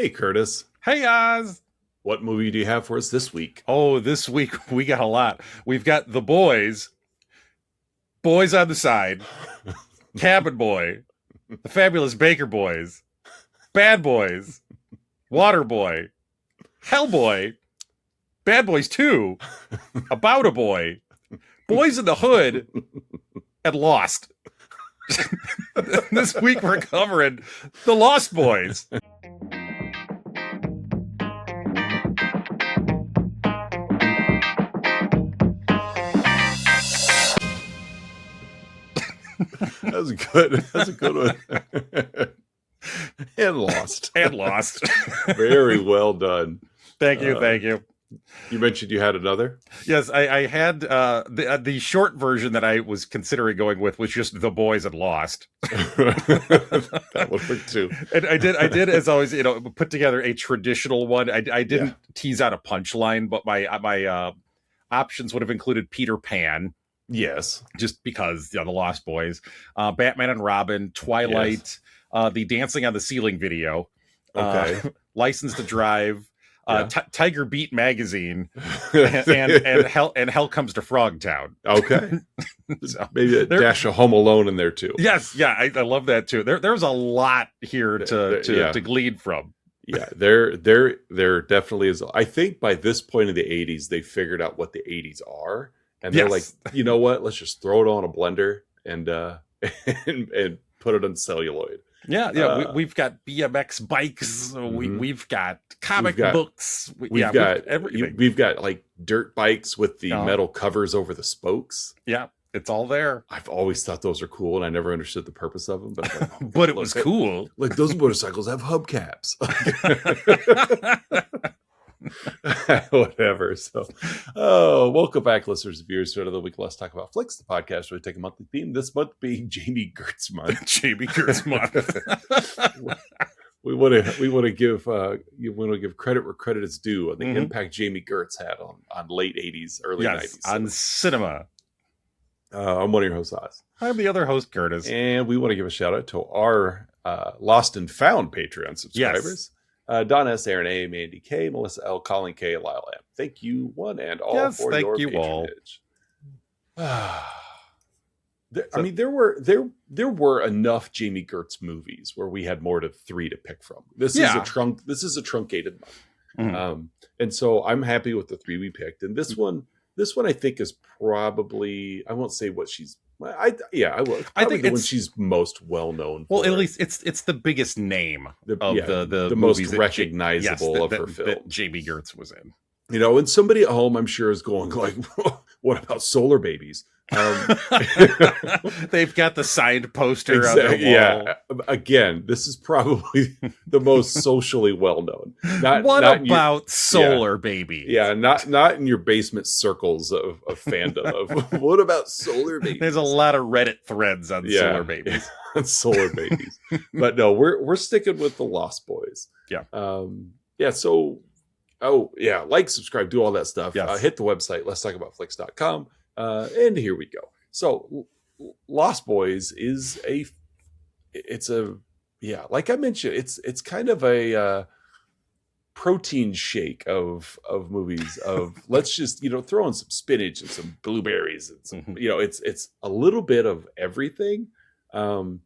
Hey, Curtis. Hey, Oz. What movie do you have for us this week? Oh, this week we got a lot. We've got The Boys, Boys on the Side, Cabin Boy, The Fabulous Baker Boys, Bad Boys, Water Boy, Hellboy, Bad Boys 2, About a Boy, Boys in the Hood, and Lost. This week we're covering The Lost Boys. That was good. That's a good one. And Lost. And Lost. Very well done. Thank you. You mentioned you had another? Yes, I had the short version that I was considering going with was just The Boys and Lost. That would work too. And I did as always, put together a traditional one. I didn't tease out a punchline, but my options would have included Peter Pan. Yes. Just because, the Lost Boys, Batman and Robin, Twilight, the Dancing on the Ceiling video, License to Drive, Tiger Beat magazine, and Hell Comes to Frogtown. Okay. So, maybe a dash of Home Alone in there too. Yes, I love that too. There's a lot here to glean from. Yeah, there definitely is. I think by this point in the 80s, they figured out what the 80s are. And they're like, you know what? Let's just throw it on a blender and and put it on celluloid. We've got BMX bikes. We've got comic books. We've got everything. We've got like dirt bikes with the metal covers over the spokes. Yeah, it's all there. I've always thought those are cool, and I never understood the purpose of them. But like, but it was cool. Like those motorcycles have hubcaps. Whatever. So, welcome back, listeners and viewers, to another week. Let's talk about flicks, the podcast where we take a monthly theme. This month being Jamie Gertz month. Jamie Gertz month. we want to give credit where credit is due on the impact Jamie Gertz had on late 80s, early 90s on cinema. I'm one of your hosts, Oz. I'm the other host, Curtis, and we want to give a shout out to our lost and found Patreon subscribers. Don S., Aaron A., Mandy K., Melissa L., Colin K., Lyle M. Thank you, one and all, for your patronage. There were enough Jamie Gertz movies where we had more than 3 to pick from. This is a truncated month, and so I'm happy with the 3 we picked. And this one I think is probably, I won't say what she's. I will. I think the one she's most well known for. Well, at least it's the biggest name of the most recognizable of her film that Jamie Gertz was in. And somebody at home, I'm sure, is going like, "What about Solar Babies?" They've got the signed poster on their wall. Yeah. Again, this is probably the most socially well known. What about Solar Baby? Yeah, not in your basement circles of fandom of what about Solar Babies? There's a lot of Reddit threads on Solar Babies. On Solar Babies. But no, we're sticking with the Lost Boys. Yeah. So like, subscribe, do all that stuff. Yes. Hit the website, let's talk about flicks.com. And here we go. So Lost Boys is like I mentioned, it's kind of a protein shake of movies of let's just, throw in some spinach and some blueberries and some, it's a little bit of everything. Some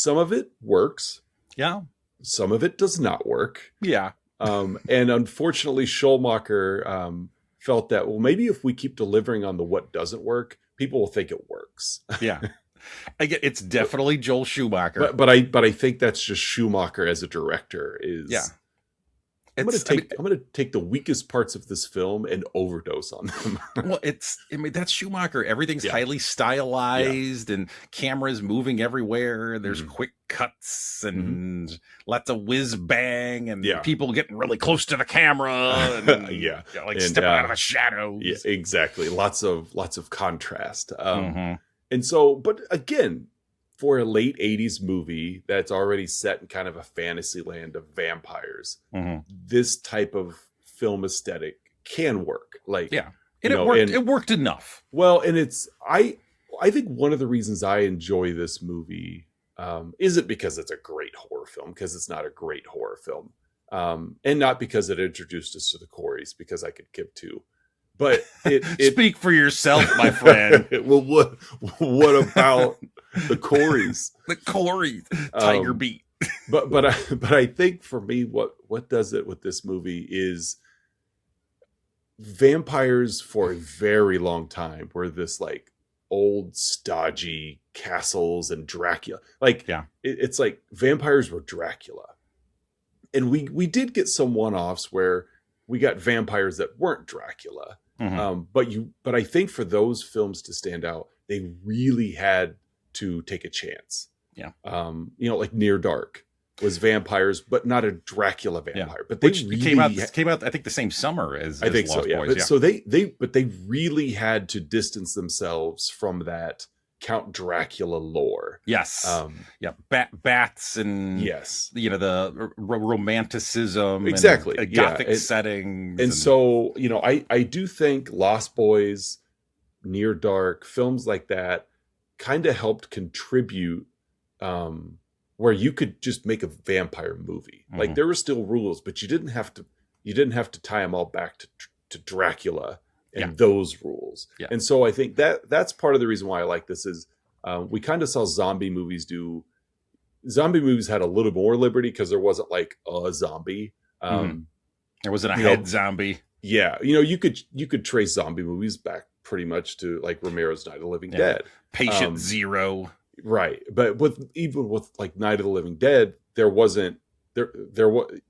of it works. Yeah. Some of it does not work. Yeah. And unfortunately Schumacher, felt that, well, maybe if we keep delivering on the what doesn't work, people will think it works. Yeah, it's definitely Joel Schumacher, but I think that's just Schumacher as a director. I'm going to take the weakest parts of this film and overdose on them. Well, that's Schumacher. Everything's highly stylized and cameras moving everywhere. There's quick cuts and lots of whiz bang and people getting really close to the camera and stepping out of the shadows. Yeah, exactly. Lots of contrast. And so, but again, for a late 80s movie that's already set in kind of a fantasy land of vampires, this type of film aesthetic can work. It worked enough. Well, and I think one of the reasons I enjoy this movie isn't because it's a great horror film, because it's not a great horror film. And not because it introduced us to the Coreys, because I could give two. But it speak for yourself, my friend. Well, what about the Coreys? The Coreys, Tiger Beat. but I think for me, what does it with this movie is vampires for a very long time were this like old stodgy castles and Dracula. Like, it's like vampires were Dracula. And we did get some one-offs where we got vampires that weren't Dracula. Mm-hmm. But I think for those films to stand out, they really had to take a chance. Yeah. Like Near Dark was vampires, but not a Dracula vampire. But which really came out I think the same summer as I think Lost so. Yeah. Boys, But so they really had to distance themselves from that Count Dracula lore. Yes. Bats and the romanticism, exactly, and gothic settings, and so I do think Lost Boys, Near Dark, films like that kind of helped contribute, where you could just make a vampire movie. Mm-hmm. Like there were still rules, but you didn't have to tie them all back to Dracula and those rules. Yeah. And so I think that's part of the reason why I like this is we kind of saw zombie movies had a little more liberty because there wasn't like a zombie. There wasn't a head zombie. Yeah. You could trace zombie movies back pretty much to like Romero's Night of the Living Dead. Patient Zero. Right. But even with like Night of the Living Dead, there wasn't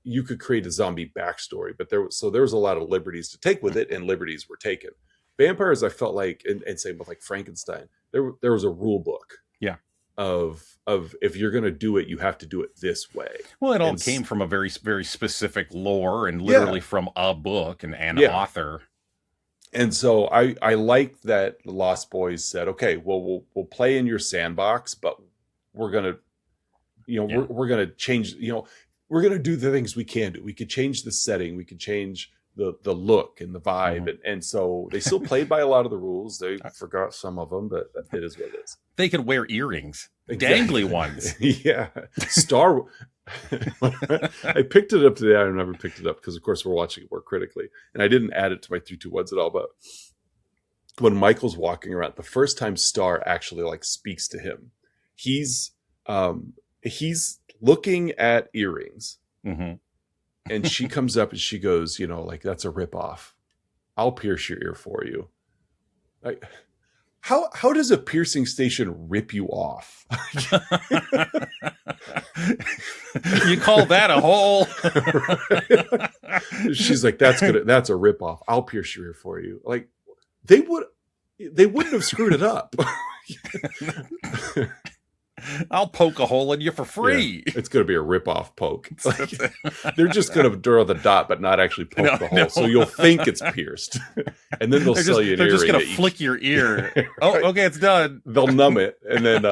you could create a zombie backstory, but there was a lot of liberties to take with it, and liberties were taken. Vampires, I felt like, and same with like Frankenstein, there was a rule book. Yeah. Of if you're going to do it, you have to do it this way. Well, it all came from a very, very specific lore and literally from a book and an author. And so I like that the Lost Boys said, okay, well, we'll play in your sandbox, but we're going to, we're going to change, we're going to do the things we can do. We could change the setting. We could change the look and the vibe. Mm-hmm. And so they still played by a lot of the rules. They forgot some of them, but it is what it is. They could wear earrings, dangly ones. Yeah. I picked it up today. I never picked it up because, of course, we're watching it more critically. And I didn't add it to my 3-2-1s at all. But when Michael's walking around, the first time Star actually like speaks to him, he's looking at earrings. Mm-hmm. And she comes up and she goes, like, that's a ripoff. I'll pierce your ear for you. Like, how does a piercing station rip you off? You call that a hole? She's like, that's a ripoff. I'll pierce your ear for you. Like, they wouldn't have screwed it up. I'll poke a hole in you for free. Yeah, it's going to be a rip-off poke. Like, they're just going to draw the dot, but not actually poke the hole. No. So you'll think it's pierced. And then they'll sell you an earring. They're just going to flick your ear. Oh, okay, it's done. They'll numb it. And then,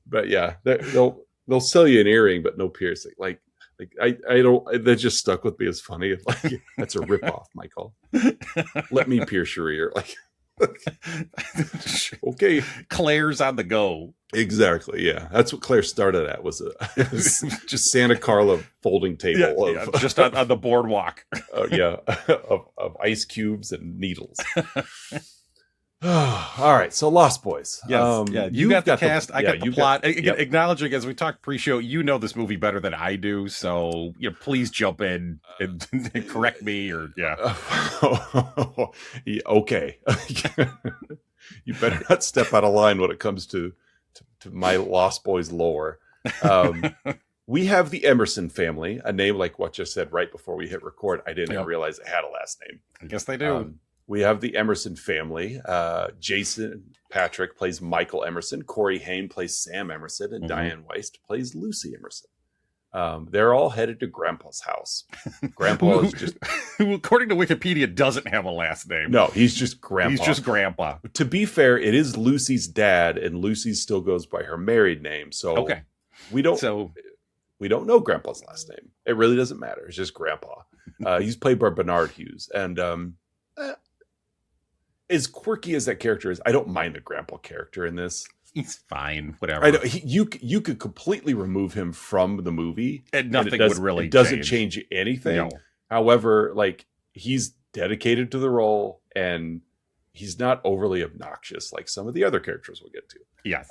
but yeah, they'll sell you an earring, but no piercing. Like I don't, that just stuck with me as funny. Like, that's a rip-off, Michael. Let me pierce your ear. Like, okay, Claire's on the go. Exactly. Yeah, that's what Claire started at. Was just Santa Carla folding table just on the boardwalk. Of ice cubes and needles. All right, so Lost Boys. Yes, you got the cast. I got the plot. Acknowledging, as we talked pre-show, this movie better than I do. So please jump in and correct me, or okay. You better not step out of line when it comes to my Lost Boys lore. We have the Emerson family, a name like what you said right before we hit record. I didn't realize it had a last name. I guess they do. We have the Emerson family. Jason Patric plays Michael Emerson. Corey Haim plays Sam Emerson. And Diane Weist plays Lucy Emerson. They're all headed to Grandpa's house. Grandpa is just... who, according to Wikipedia, doesn't have a last name. No, he's just Grandpa. He's just Grandpa. To be fair, it is Lucy's dad, and Lucy still goes by her married name. So we don't know Grandpa's last name. It really doesn't matter. It's just Grandpa. He's played by Bernard Hughes. And... as quirky as that character is, I don't mind the Grandpa character in this. He's fine. Whatever. I know you could completely remove him from the movie, and nothing would really. It doesn't change anything. No. However, like he's dedicated to the role, and he's not overly obnoxious like some of the other characters we'll get to. Yes.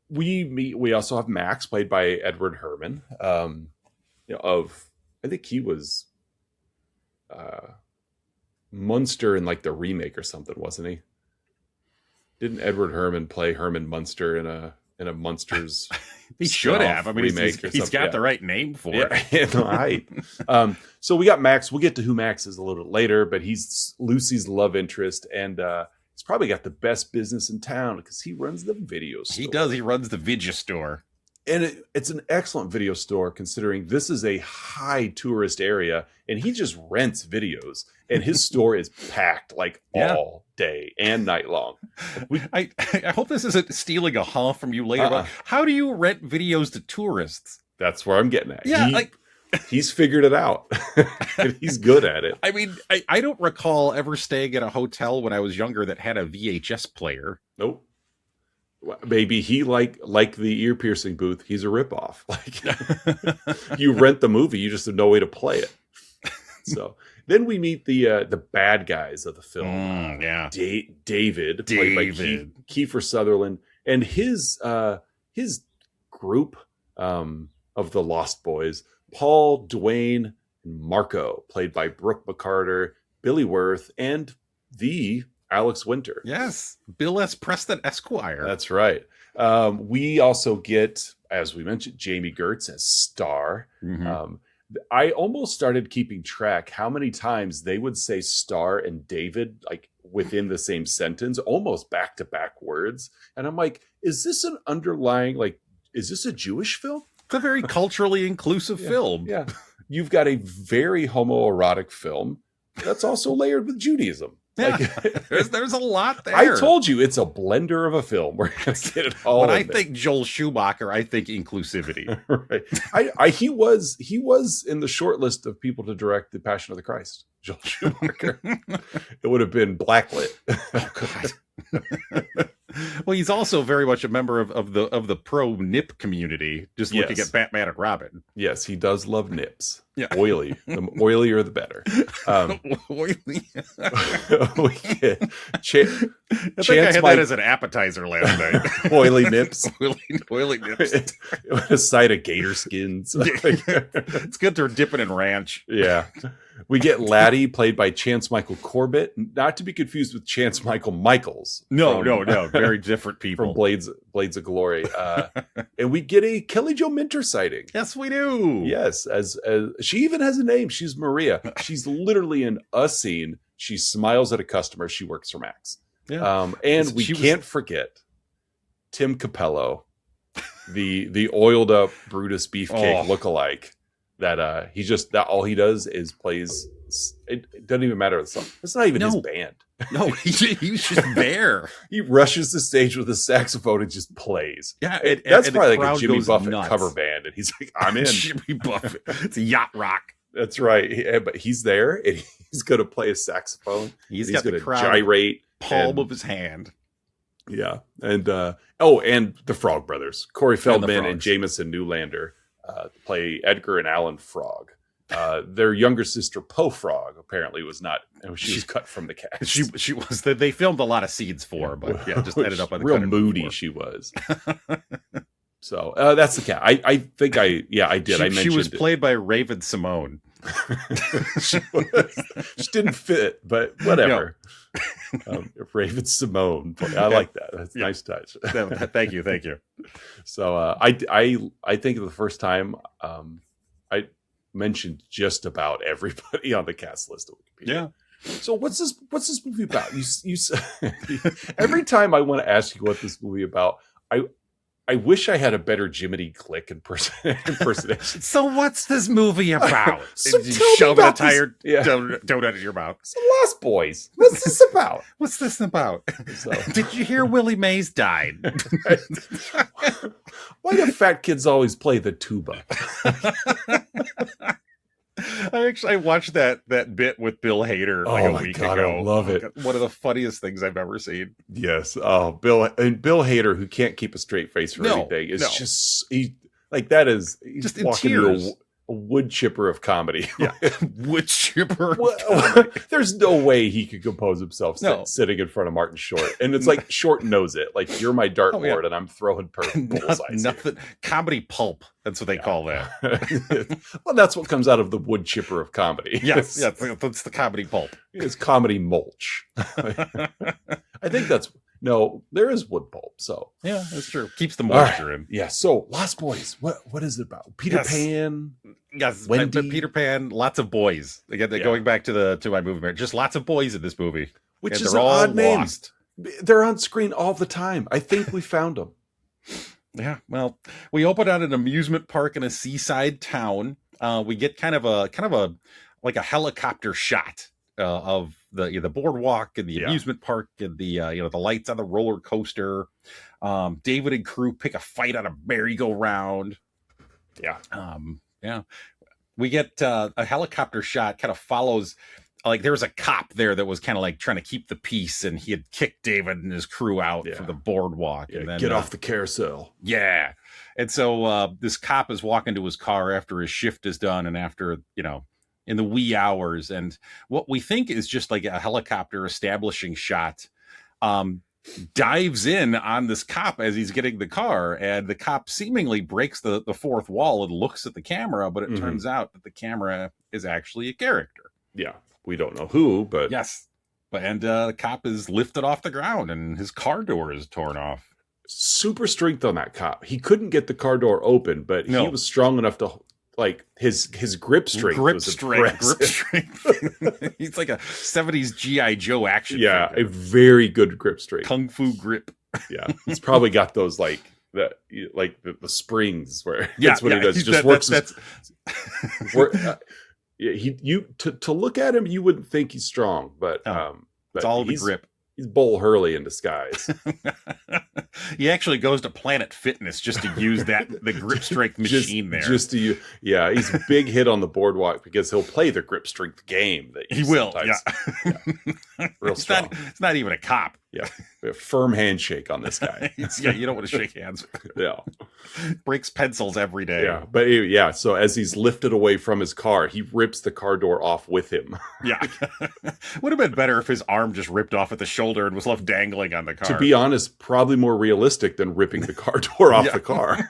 We also have Max, played by Edward Herman. I think he was Munster in like the remake or something, wasn't he? Didn't Edward Herman play Herman Munster in a Munsters? He should have. I mean, he's got the right name for it. Right. So we got Max. We'll get to who Max is a little bit later, but he's Lucy's love interest, and he's probably got the best business in town because he runs the video store. He does. He runs the video store. And it's an excellent video store considering this is a high tourist area, and he just rents videos, and his store is packed like all day and night long. I hope this isn't stealing a haul from you later. But how do you rent videos to tourists? That's where I'm getting at. Yeah, he's figured it out. And he's good at it. I mean, I don't recall ever staying at a hotel when I was younger that had a VHS player. Nope. Maybe he like the ear piercing booth. He's a ripoff. Like you rent the movie, you just have no way to play it. So then we meet the bad guys of the film. David, played by Kiefer Sutherland, and his group of the Lost Boys: Paul, Dwayne, and Marco, played by Brooke McCarter, Billy Wirth, and the Alex Winter. Yes. Bill S. Preston Esquire. That's right. We also get, as we mentioned, Jamie Gertz as Star. Mm-hmm. I almost started keeping track how many times they would say Star and David like within the same sentence, almost back-to-back words. And I'm like, is this an underlying, like, is this a Jewish film? It's a very culturally inclusive film. Yeah. You've got a very homoerotic film that's also layered with Judaism. Yeah, there's a lot there. I told you it's a blender of a film. We're gonna get it all. When I think Joel Schumacher, I think inclusivity. Right. He was in the short list of people to direct The Passion of the Christ. Joel Schumacher. It would have been blacklit. Oh God. Well, he's also very much a member of the pro nip community. Just looking at Batman and Robin. Yes, he does love nips. Yeah, oily. The oilier, the better. Oily. I think I had that as an appetizer last night. Oily nips. Oily nips. A side of gator skins. It's good to dip it in ranch. Yeah. We get Laddie, played by Chance Michael Corbett, not to be confused with Chance Michael Michaels. No, very different people from Blades of Glory. And we get a Kelly Jo Minter sighting. Yes, we do. Yes, as she even has a name. She's Maria. She's literally in a scene. She smiles at a customer. She works for Max. Yeah. And we can't forget Tim Capello, the oiled up Brutus Beefcake lookalike. That all he does is plays. It doesn't even matter the song. It's not even his band. No, he's just there. He rushes the stage with a saxophone and just plays. Yeah, that's probably like a Jimmy Buffett cover band, and he's like, "I'm in." Jimmy Buffett. It's a yacht rock. That's right. But he's there, and he's going to play a saxophone. He's got going to gyrate, palm of his hand. Yeah, and and the Frog Brothers, Corey Feldman and Jamison Newlander. Play Edgar and Alan Frog. Their younger sister Poe Frog apparently was not. She was cut from the cast. She was. They filmed a lot of scenes for her, but just ended up on the real moody. Before. She was. So that's the cat. I think I did. I mentioned she was played by Raven Simone. She didn't fit, but whatever. Raven Simone. I like that. That's a nice touch. Thank you. So I think the first time I mentioned just about everybody on the cast list of Wikipedia. Yeah. So what's this movie about? You every time I want to ask you what this movie about, I wish I had a better Jiminy Glick impersonation. So what's this movie about? So shove a tire donut in your mouth. So Lost Boys. What's this about? What's this about? So. Did you hear Willie Mays died? Why do fat kids always play the tuba? I I watched that bit with Bill Hader a week ago. I love it. One of the funniest things I've ever seen. Yes. Oh, Bill Hader, who can't keep a straight face for anything, is just he's just walking into a wood chipper of comedy. Yeah, wood chipper. There's no way he could compose himself sitting in front of Martin Short, and it's like Short knows it. Like, you're my dartboard, and I'm throwing bullseyes. Nothing. Comedy pulp. That's what they call that. Well, that's what comes out of the wood chipper of comedy. Yes, that's the comedy pulp. It's comedy mulch. I think there is wood pulp. So yeah, that's true. Keeps the moisture in. Yeah. So Lost Boys. What is it about? Peter Pan. Yes, Wendy. Peter Pan. Lots of boys. Again, going back to my movie, just lots of boys in this movie, which is an odd name. They're on screen all the time. I think we found them. Yeah. Well, we open on an amusement park in a seaside town. We get kind of a like a helicopter shot of the boardwalk and the amusement park and the the lights on the roller coaster. David and crew pick a fight on a merry-go-round. Yeah. We get a helicopter shot kind of follows, like there was a cop there that was kind of like trying to keep the peace, and he had kicked David and his crew out from the boardwalk. Yeah, and then get off the carousel. Yeah. And so this cop is walking to his car after his shift is done and after, in the wee hours. And what we think is just like a helicopter establishing shot dives in on this cop as he's getting the car, and the cop seemingly breaks the fourth wall and looks at the camera, but it turns out that the camera is actually a character. Yeah, we don't know who, but yes. And the cop is lifted off the ground and his car door is torn off. Super strength on that cop. He couldn't get the car door open, but he was strong enough to, like, his grip strength. Grip strength. He's like a 70s G.I. Joe action figure. A very good grip strength. Kung Fu grip. Yeah. He's probably got those the springs where that's what he does. Just works. To look at him, you wouldn't think he's strong, but it's all the grip. He's Bull Hurley in disguise. He actually goes to Planet Fitness just to use the grip strength machine there. He's a big hit on the boardwalk because he'll play the grip strength game. He will. Real strong. It's not even a cop. Yeah. A firm handshake on this guy. You don't want to shake hands with him. Yeah. Breaks pencils every day. Yeah. But so as he's lifted away from his car, he rips the car door off with him. Yeah. Would have been better if his arm just ripped off at the shoulder and was left dangling on the car. To be honest, probably more realistic than ripping the car door off the car.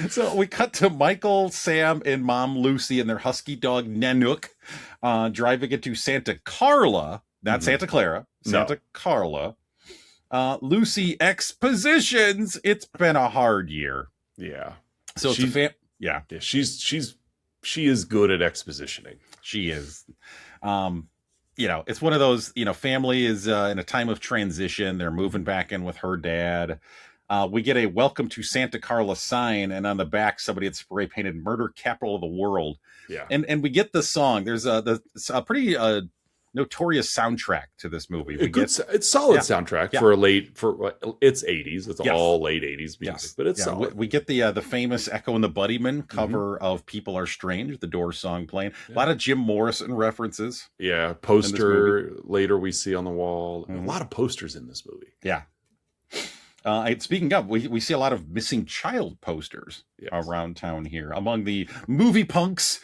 So we cut to Michael, Sam, and Mom Lucy and their husky dog Nanook driving into Santa Carla. Not Santa Clara. Santa Carla. Lucy expositions. It's been a hard year. Yeah. So she is good at expositioning. She is. It's one of those, family is in a time of transition. They're moving back in with her dad. We get a welcome to Santa Carla sign, and on the back, somebody had spray painted "Murder Capital of the World." Yeah. And we get the song. There's a pretty notorious soundtrack to this movie. It's solid soundtrack for it's 80s. It's all late 80s music, but it's solid. We get the famous Echo and the Buddymen cover of "People Are Strange," the Doors song playing. A lot of Jim Morrison references. Yeah, poster later we see on the wall. A lot of posters in this movie. Yeah. Speaking of, we see a lot of missing child posters around town here among the movie punks,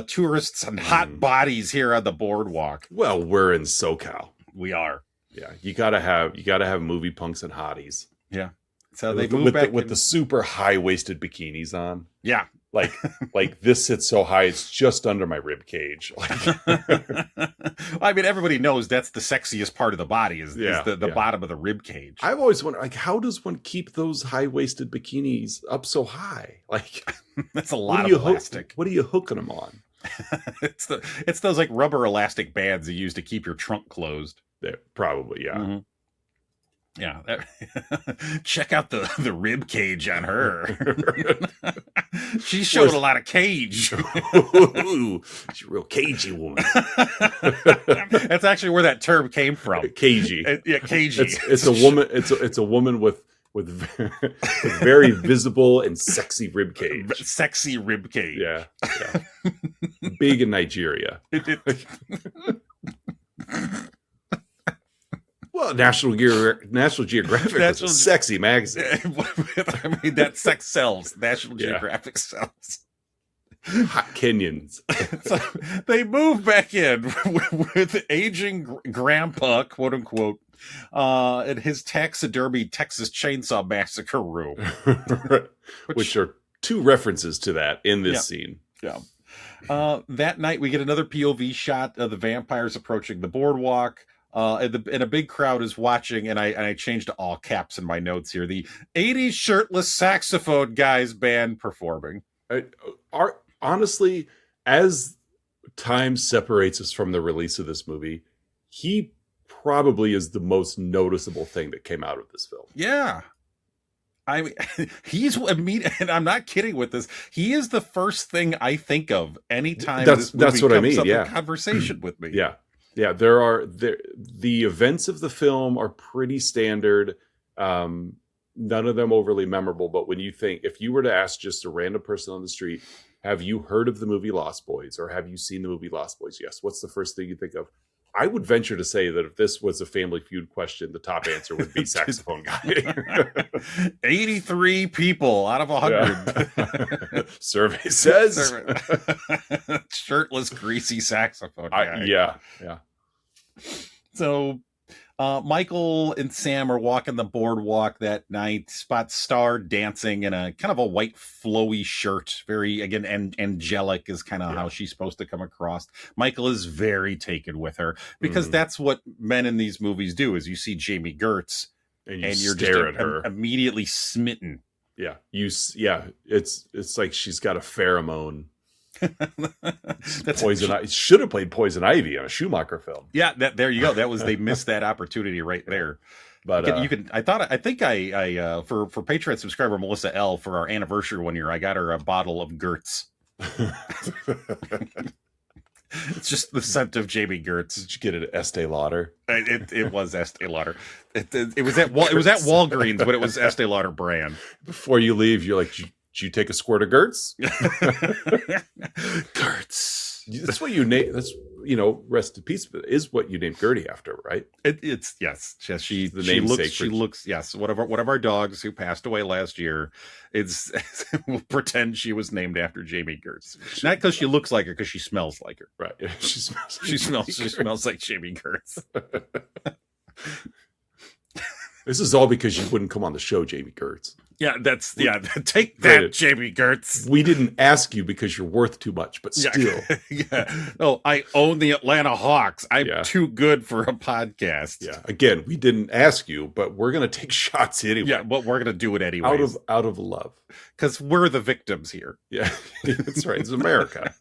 tourists, and hot bodies here on the boardwalk. Well, we're in SoCal. We are. Yeah, you gotta have movie punks and hotties. Yeah. So they move back with the super high-waisted bikinis on. Yeah. Like this sits so high it's just under my rib cage. I mean, everybody knows that's the sexiest part of the body is the bottom of the rib cage. I've always wondered, how does one keep those high-waisted bikinis up so high? That's a lot of elastic. What are you hooking them on? It's those like rubber elastic bands you use to keep your trunk closed. Probably, yeah. Mm-hmm. Yeah, check out the rib cage on her. She showed a lot of cage. Ooh, she's a real cagey woman. That's actually where that term came from. Cagey. Cagey. It's a woman. It's a woman with very visible and sexy rib cage. Sexy rib cage. Yeah. big in Nigeria. Well, National Geographic was a sexy magazine. I mean, that sex sells. National Geographic sells. Hot Kenyans. So they move back in with aging grandpa, quote unquote, in his taxidermy Texas Chainsaw Massacre room. Which are two references to that in this scene. Yeah. That night, we get another POV shot of the vampires approaching the boardwalk. And a big crowd is watching, and I changed to all caps in my notes here. The 80s shirtless saxophone guys band performing. Honestly, as time separates us from the release of this movie, he probably is the most noticeable thing that came out of this film. Yeah. I mean, and I'm not kidding with this. He is the first thing I think of anytime this movie comes up in conversation with me. Yeah. Yeah, the events of the film are pretty standard. None of them overly memorable. But when you think, if you were to ask just a random person on the street, have you heard of the movie Lost Boys, or have you seen the movie Lost Boys? Yes. What's the first thing you think of? I would venture to say that if this was a Family Feud question, the top answer would be saxophone guy. 83 people out of 100. Yeah. Survey says. Shirtless, greasy saxophone guy. Yeah. So Michael and Sam are walking the boardwalk that night. Spot Star dancing in a kind of a white flowy shirt. Very, again, angelic is kind of how she's supposed to come across. Michael is very taken with her because that's what men in these movies do, is you see Jamie Gertz and you're stare at her. Immediately smitten. Yeah. It's like she's got a pheromone. Poison. Should have played Poison Ivy on a Schumacher film. Yeah, there you go. They missed that opportunity right there. But you can. I think for Patreon subscriber Melissa L, for our anniversary one year, I got her a bottle of Gertz. It's just the scent of Jamie Gertz. Did you get it at Estee Lauder? It was Estee Lauder. It was at Walgreens, but it was Estee Lauder brand. Before you leave, you're like, did you take a squirt of Gertz? Gertz. That's what you name. That's, rest in peace. Is what you named Gertie after, right? It's yes. She looks. Yes. One of our dogs who passed away last year. We'll pretend she was named after Jamie Gertz. Not because she looks like her, because she smells like her. Right. She smells like Jamie Gertz. This is all because you wouldn't come on the show, Jamie Gertz. Take that, Jamie Gertz. We didn't ask you because you're worth too much, but still. Oh, I own the Atlanta Hawks. I'm too good for a podcast. Yeah. Again, we didn't ask you, but we're going to take shots anyway. Yeah, but we're going to do it anyway. Out of love. Because we're the victims here. Yeah, that's right. It's America.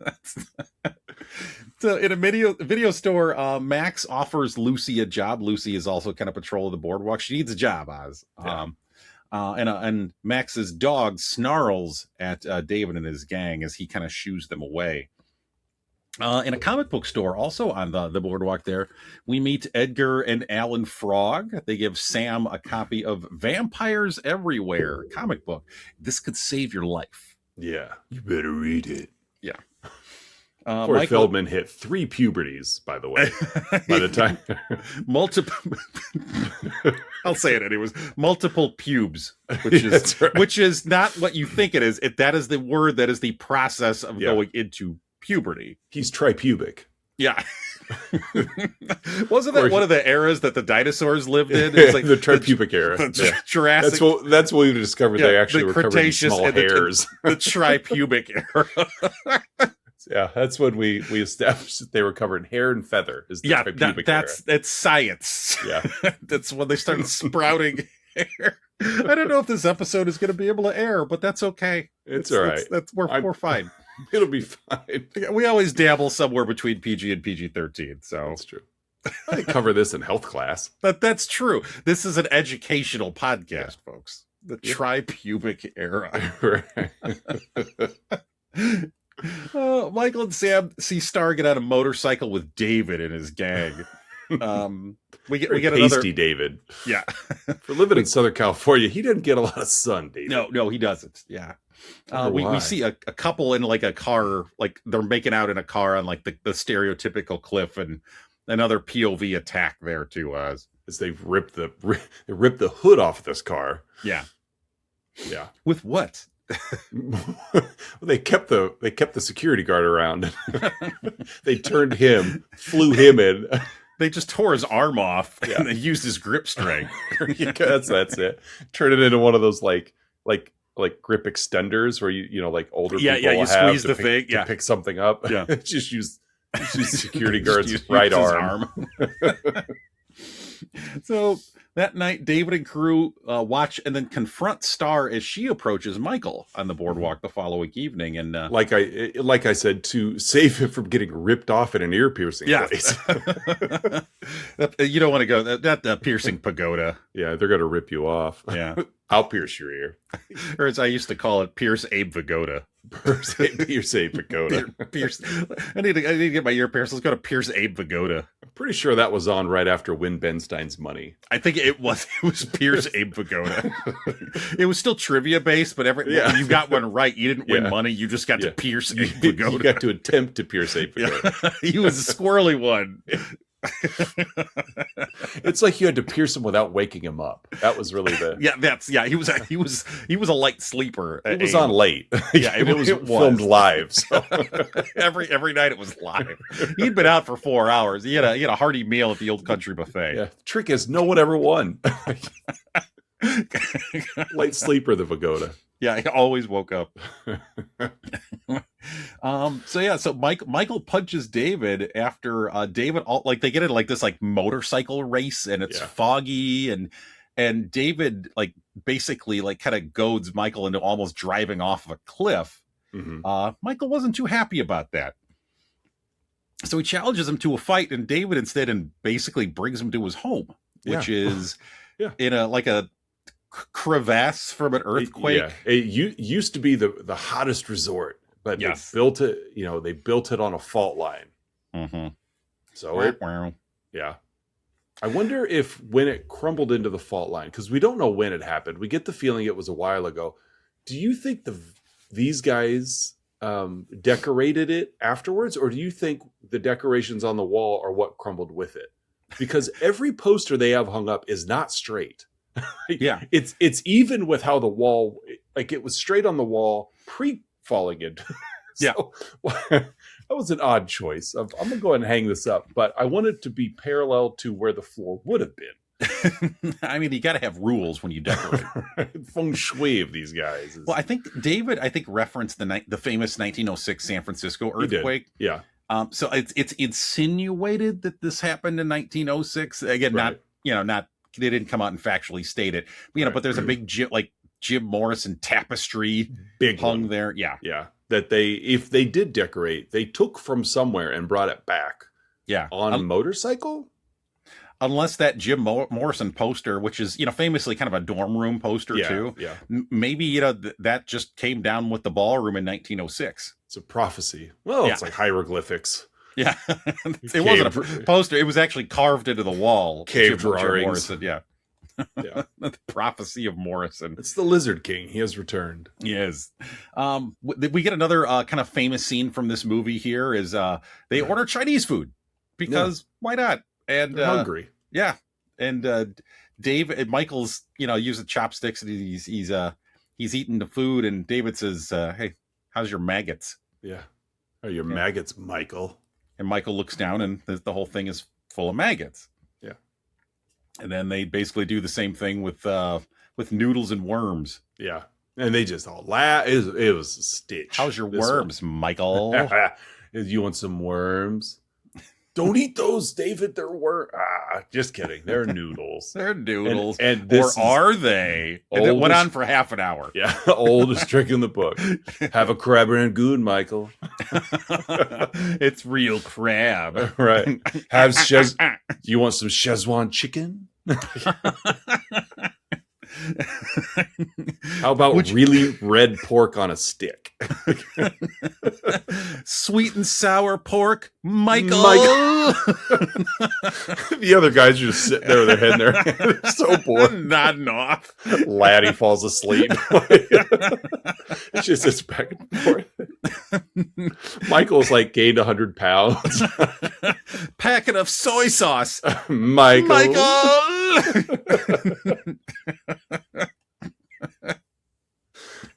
So in a video store, Max offers Lucy a job. Lucy is also kind of patrol of the boardwalk. She needs a job, Oz. Yeah. And Max's dog snarls at David and his gang as he kind of shoos them away. In a comic book store, also on the boardwalk there, we meet Edgar and Alan Frog. They give Sam a copy of Vampires Everywhere comic book. This could save your life. Yeah, you better read it. Yeah. Poor Feldman hit 3 puberties, by the way. By the time multiple, I'll say it anyways. Multiple pubes, which is not what you think it is. That is the word. That is the process of going into puberty. He's tripubic. Yeah. Wasn't that one of the eras that the dinosaurs lived in? It's like the tripubic era. Jurassic. That's what we discovered. They actually were covered in small hairs. The tripubic era. Yeah, that's when we established that they were covered in hair and feather. That's science. Yeah, that's when they started sprouting hair. I don't know if this episode is going to be able to air, but that's okay. It's all right. We're fine. It'll be fine. We always dabble somewhere between PG and PG-13, so that's true. I cover this in health class. That's true. This is an educational podcast, folks. The tripubic era. Michael and Sam see Star get on a motorcycle with David and his gang. We get pasty another David. Yeah. For living in Southern California, he didn't get a lot of sun, David. No, he doesn't. Yeah. We see a couple in like a car, like they're making out in a car on like the stereotypical cliff, and another POV attack there too. As they've ripped the hood off this car. Yeah. Yeah. With what? They kept the security guard around. They turned him, flew him in. They just tore his arm off and they used his grip string. That's it. Turn it into one of those like grip extenders where you know like older people you have squeeze to the pick, thing to pick something up. Yeah. just use security guard's use right his arm. So that night, David and crew watch and then confront Star as she approaches Michael on the boardwalk the following evening. And like I said, to save him from getting ripped off in an ear piercing place. You don't want to go that piercing pagoda. Yeah, they're going to rip you off. Yeah. I'll pierce your ear. Or as I used to call it, Pierce Abe Vigoda. Pierce Abe Vigoda. Pierce. I need to get my ear pierced. Let's go to Pierce Abe Vigoda. I'm pretty sure that was on right after Win Benstein's Money. I think it was Pierce Abe Vigoda. It was still trivia based, but you got one right. You didn't win money. You just got to pierce Abe Vigoda. You got to attempt to pierce Abe Vigoda. He was a squirrely one. It's like you had to pierce him without waking him up. That was really he was a light sleeper. It was on late. It was filmed live. So. every night it was live. He'd been out for 4 hours. He had a hearty meal at the Old Country Buffet. Yeah. Trick is no one ever won. Light sleeper, the Vigoda. Yeah, he always woke up. So Michael punches David after David they get in like this like motorcycle race, and it's foggy, and David like basically like kind of goads Michael into almost driving off of a cliff. Mm-hmm. Michael wasn't too happy about that. So he challenges him to a fight, and David instead basically brings him to his home, which is in a crevasse from an earthquake. It used to be the hottest resort, but they built it. They built it on a fault line. Mm-hmm. So I wonder if when it crumbled into the fault line, because we don't know when it happened. We get the feeling it was a while ago. Do you think these guys decorated it afterwards, or do you think the decorations on the wall are what crumbled with it? Because every poster they have hung up is not straight. It's even with how the wall, like it was straight on the wall pre-falling in. So, that was an odd choice. I'm gonna go ahead and hang this up, but I want it to be parallel to where the floor would have been. I mean, you got to have rules when you decorate. Feng shui of these guys. Well, I think David referenced the famous 1906 San Francisco earthquake. Yeah. So it's insinuated that this happened in 1906. Again, not they didn't come out and factually state it. But there's a big Jim Morrison tapestry hung there. Yeah. That if they did decorate, they took from somewhere and brought it back. Yeah. On a motorcycle? Unless that Jim Morrison poster, which is, famously kind of a dorm room poster too. Yeah. Maybe, that just came down with the ballroom in 1906. It's a prophecy. Well, it's like hieroglyphics. Yeah. It wasn't a poster. It was actually carved into the wall. Cave drawings. Yeah. The prophecy of Morrison. It's the Lizard King. He has returned. He is. We get another kind of famous scene from this movie here is they order Chinese food because why not? And they're hungry. Yeah. And Dave and Michael's, using chopsticks, and he's eating the food, and David says, "Hey, how's your maggots?" Yeah. Are your maggots, Michael? And Michael looks down, and the whole thing is full of maggots. Yeah. And then they basically do the same thing with noodles and worms. Yeah. And they just all laugh. It was a stitch. How's your worms, Michael? You want some worms? Don't eat those, David. They're worms. Just kidding. They're noodles. They're noodles. And or are they? And it went on for half an hour. Yeah. Oldest trick in the book. Have a crab rangoon, Michael. It's real crab. Right. Do you want some Szechuan chicken? How about really red pork on a stick? Sweet and sour pork, Michael. The other guys are just sitting there with their head in their hand. They're so bored. Nodding off. Laddie falls asleep. It just sits back and forth. Michael's like gained 100 pounds. Packet of soy sauce. Michael.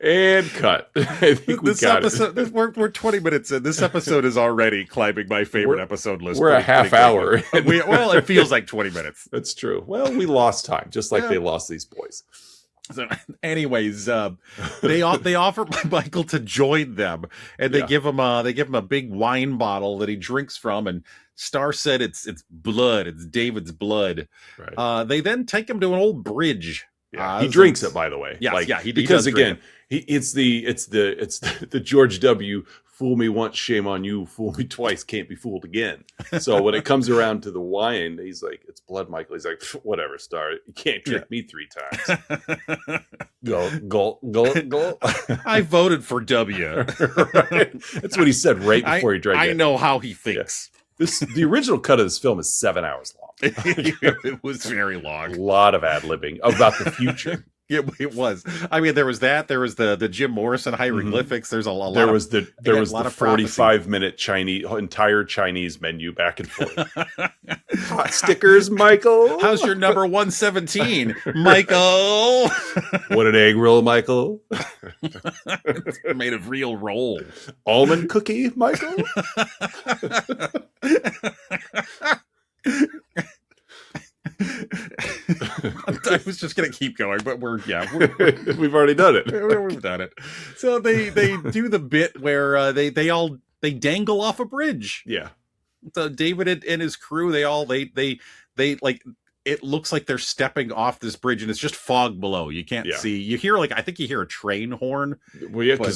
And cut. I think we got it. We're 20 minutes in. This episode is already climbing my favorite episode list. We're a half hour. Well, it feels like 20 minutes. That's true. Well, we lost time, just like they lost these boys. So, anyways, they offer Michael to join them, and they give him a big wine bottle that he drinks from, and Star said it's blood, it's David's blood. Right. They then take him to an old bridge. Yeah, he drinks it, by the way. Yes, because again, it's the George W. Fool me once, shame on you. Fool me twice, can't be fooled again. So when it comes around to the wine, he's like, "It's blood, Michael." He's like, "Whatever, Star. You can't trick me 3 times." Gulp. I voted for W. Right. That's what he said right before he drank it. I know how he thinks. Yeah. The original cut of this film is 7 hours long. It was very long. A lot of ad-libbing about the future. It was. I mean, there was that. There was the Jim Morrison hieroglyphics. There's a lot. There was the 45-minute entire Chinese menu back and forth. Hot stickers, Michael. How's your number 117, Michael? What an egg roll, Michael. It's made of real roll. Almond cookie, Michael. I was just gonna keep going, but we've already done it. We've done it. So they do the bit where they dangle off a bridge. Yeah. So David and his crew, they like, it looks like they're stepping off this bridge, and it's just fog below. You can't see. You hear I think you hear a train horn. Well, yeah, but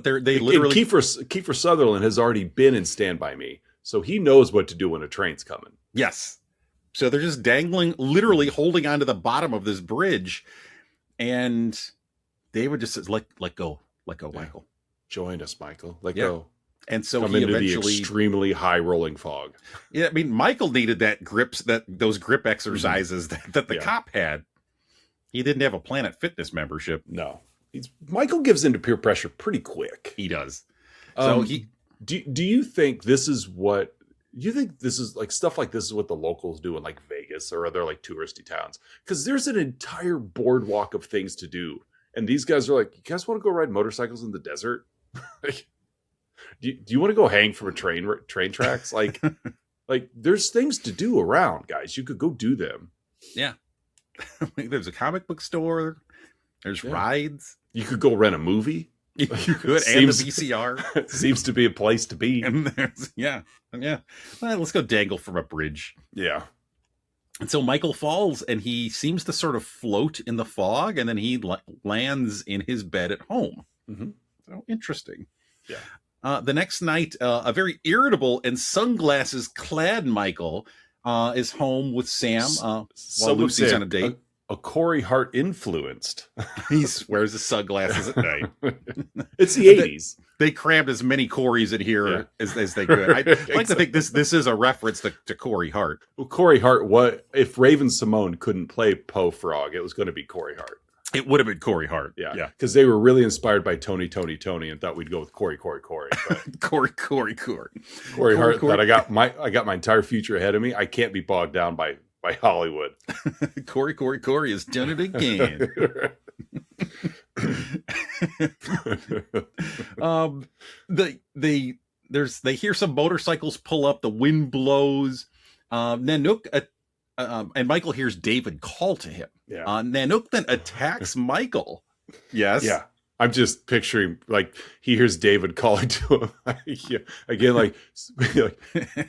they literally. And Kiefer Sutherland has already been in Stand By Me, so he knows what to do when a train's coming. Yes. So they're just dangling, literally holding onto the bottom of this bridge, and David just says, "Let go, Michael. Join us, Michael. Let go." And so come he into eventually the extremely high rolling fog. Yeah, I mean, Michael needed those grip exercises that the cop had. He didn't have a Planet Fitness membership. No, Michael gives into peer pressure pretty quick. He does. So do you think this is what? You think this is stuff like this is what the locals do in Vegas or other touristy towns? Because there's an entire boardwalk of things to do, and these guys are like, "You guys want to go ride motorcycles in the desert? Do you want to go hang from a train tracks? There's things to do around, guys. You could go do them. Yeah, there's a comic book store. There's rides. You could go rent a movie. You could, and the VCR. Seems to be a place to be. And there's, yeah. Well, let's go dangle from a bridge. Yeah. And so Michael falls, and he seems to sort of float in the fog, and then he lands in his bed at home. Mm-hmm. So interesting. Yeah. The next night, a very irritable and sunglasses clad Michael is home with Sam while Lucy's on a date. A Corey Hart influenced. He wears his sunglasses at night. It's the 80s. They crammed as many Corys in here as they could. I'd like to think this is a reference to Corey Hart. Well, Corey Hart, if Raven Simone couldn't play Poe Frog, it was going to be Corey Hart. It would have been Corey Hart. Yeah. Because they were really inspired by Tony, and thought we'd go with Corey. But Corey Hart thought I got my entire future ahead of me. I can't be bogged down by Hollywood. Corey has done it again. They hear some motorcycles pull up, the wind blows. Nanook and Michael hears David call to him. Yeah. Nanook then attacks Michael. Yes. Yeah. I'm just picturing like he hears David calling to him again, like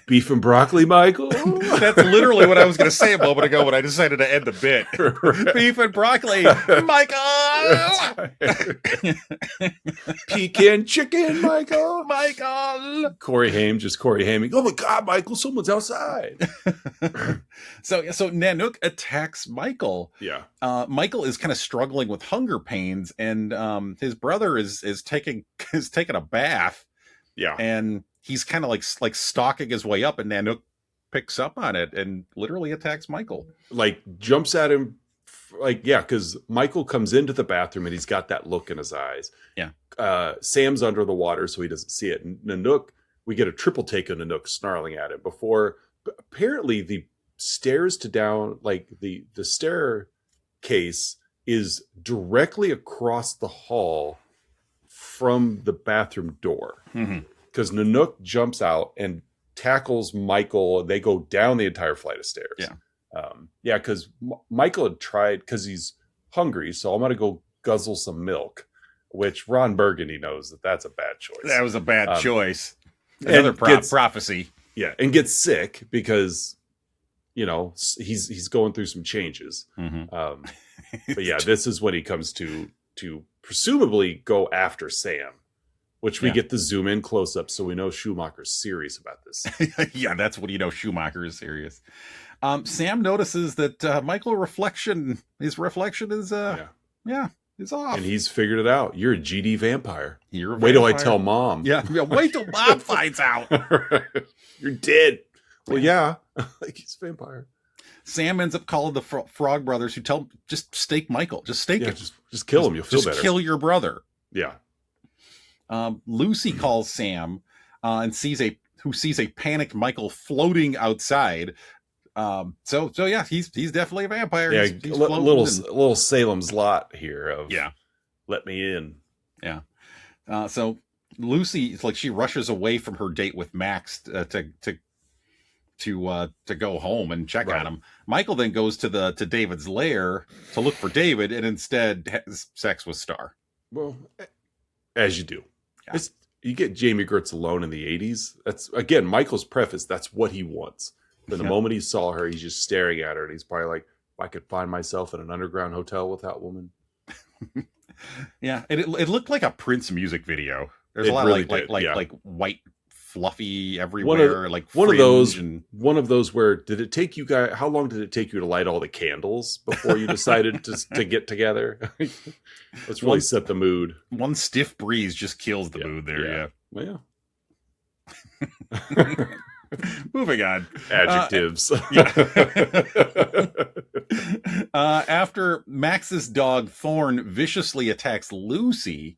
beef and broccoli, Michael. That's literally what I was going to say a moment ago when I decided to end the bit. Right. Beef and broccoli, Michael. Pecan chicken, Michael. Michael. Corey Haim, just Corey Haiming. Oh my God, Michael! Someone's outside. So Nanook attacks Michael. Yeah. Michael is kind of struggling with hunger pains, and his brother is taking a bath. Yeah. And he's kind of like stalking his way up, and Nanook picks up on it and literally attacks Michael. Like jumps at him, like because Michael comes into the bathroom and he's got that look in his eyes. Yeah. Sam's under the water, so he doesn't see it. And Nanook, we get a triple take of Nanook snarling at him before. Apparently, the stairs to down, like the staircase, is directly across the hall from the bathroom door. Because Nanook jumps out and tackles Michael. They go down the entire flight of stairs. Yeah. Because Michael had tried, because he's hungry, so I'm going to go guzzle some milk, which Ron Burgundy knows that's a bad choice. That was a bad choice. Another prophecy. Yeah, and gets sick because, he's going through some changes. But yeah, this is when he comes to presumably go after Sam, which we get the zoom in close up, so we know Schumacher's serious about this. Yeah, that's when Schumacher is serious. Sam notices that Michael's reflection is is off, and he's figured it out. You're a GD vampire. Wait till I tell Mom. Yeah, wait till Mom finds out. You're dead. Well, yeah, like he's a vampire. Sam ends up calling the Frog Brothers, who tell him, just stake Michael. Just stake him. Just kill him. You'll feel better. Just kill your brother. Yeah. Lucy calls Sam and sees a panicked Michael floating outside. So yeah, he's definitely a vampire. Yeah, he's little Salem's Lot here of let me in. Yeah. So Lucy, it's like she rushes away from her date with Max to go home and check on him. Michael then goes to David's lair to look for David, and instead has sex with Star. Well, as you do. Yeah. You get Jamie Gertz alone in the 80s. That's, again, Michael's preface. That's what he wants. But the moment he saw her, he's just staring at her, and he's probably like, if I could find myself in an underground hotel with that woman. Yeah, and it looked like a Prince music video. There's a lot of like white fluffy everywhere, one of those where did it take you guys, how long did it take you to light all the candles before you decided to get together? Let's really set the mood. One stiff breeze just kills the mood there. Well, moving on. Adjectives. After Max's dog Thorn viciously attacks Lucy,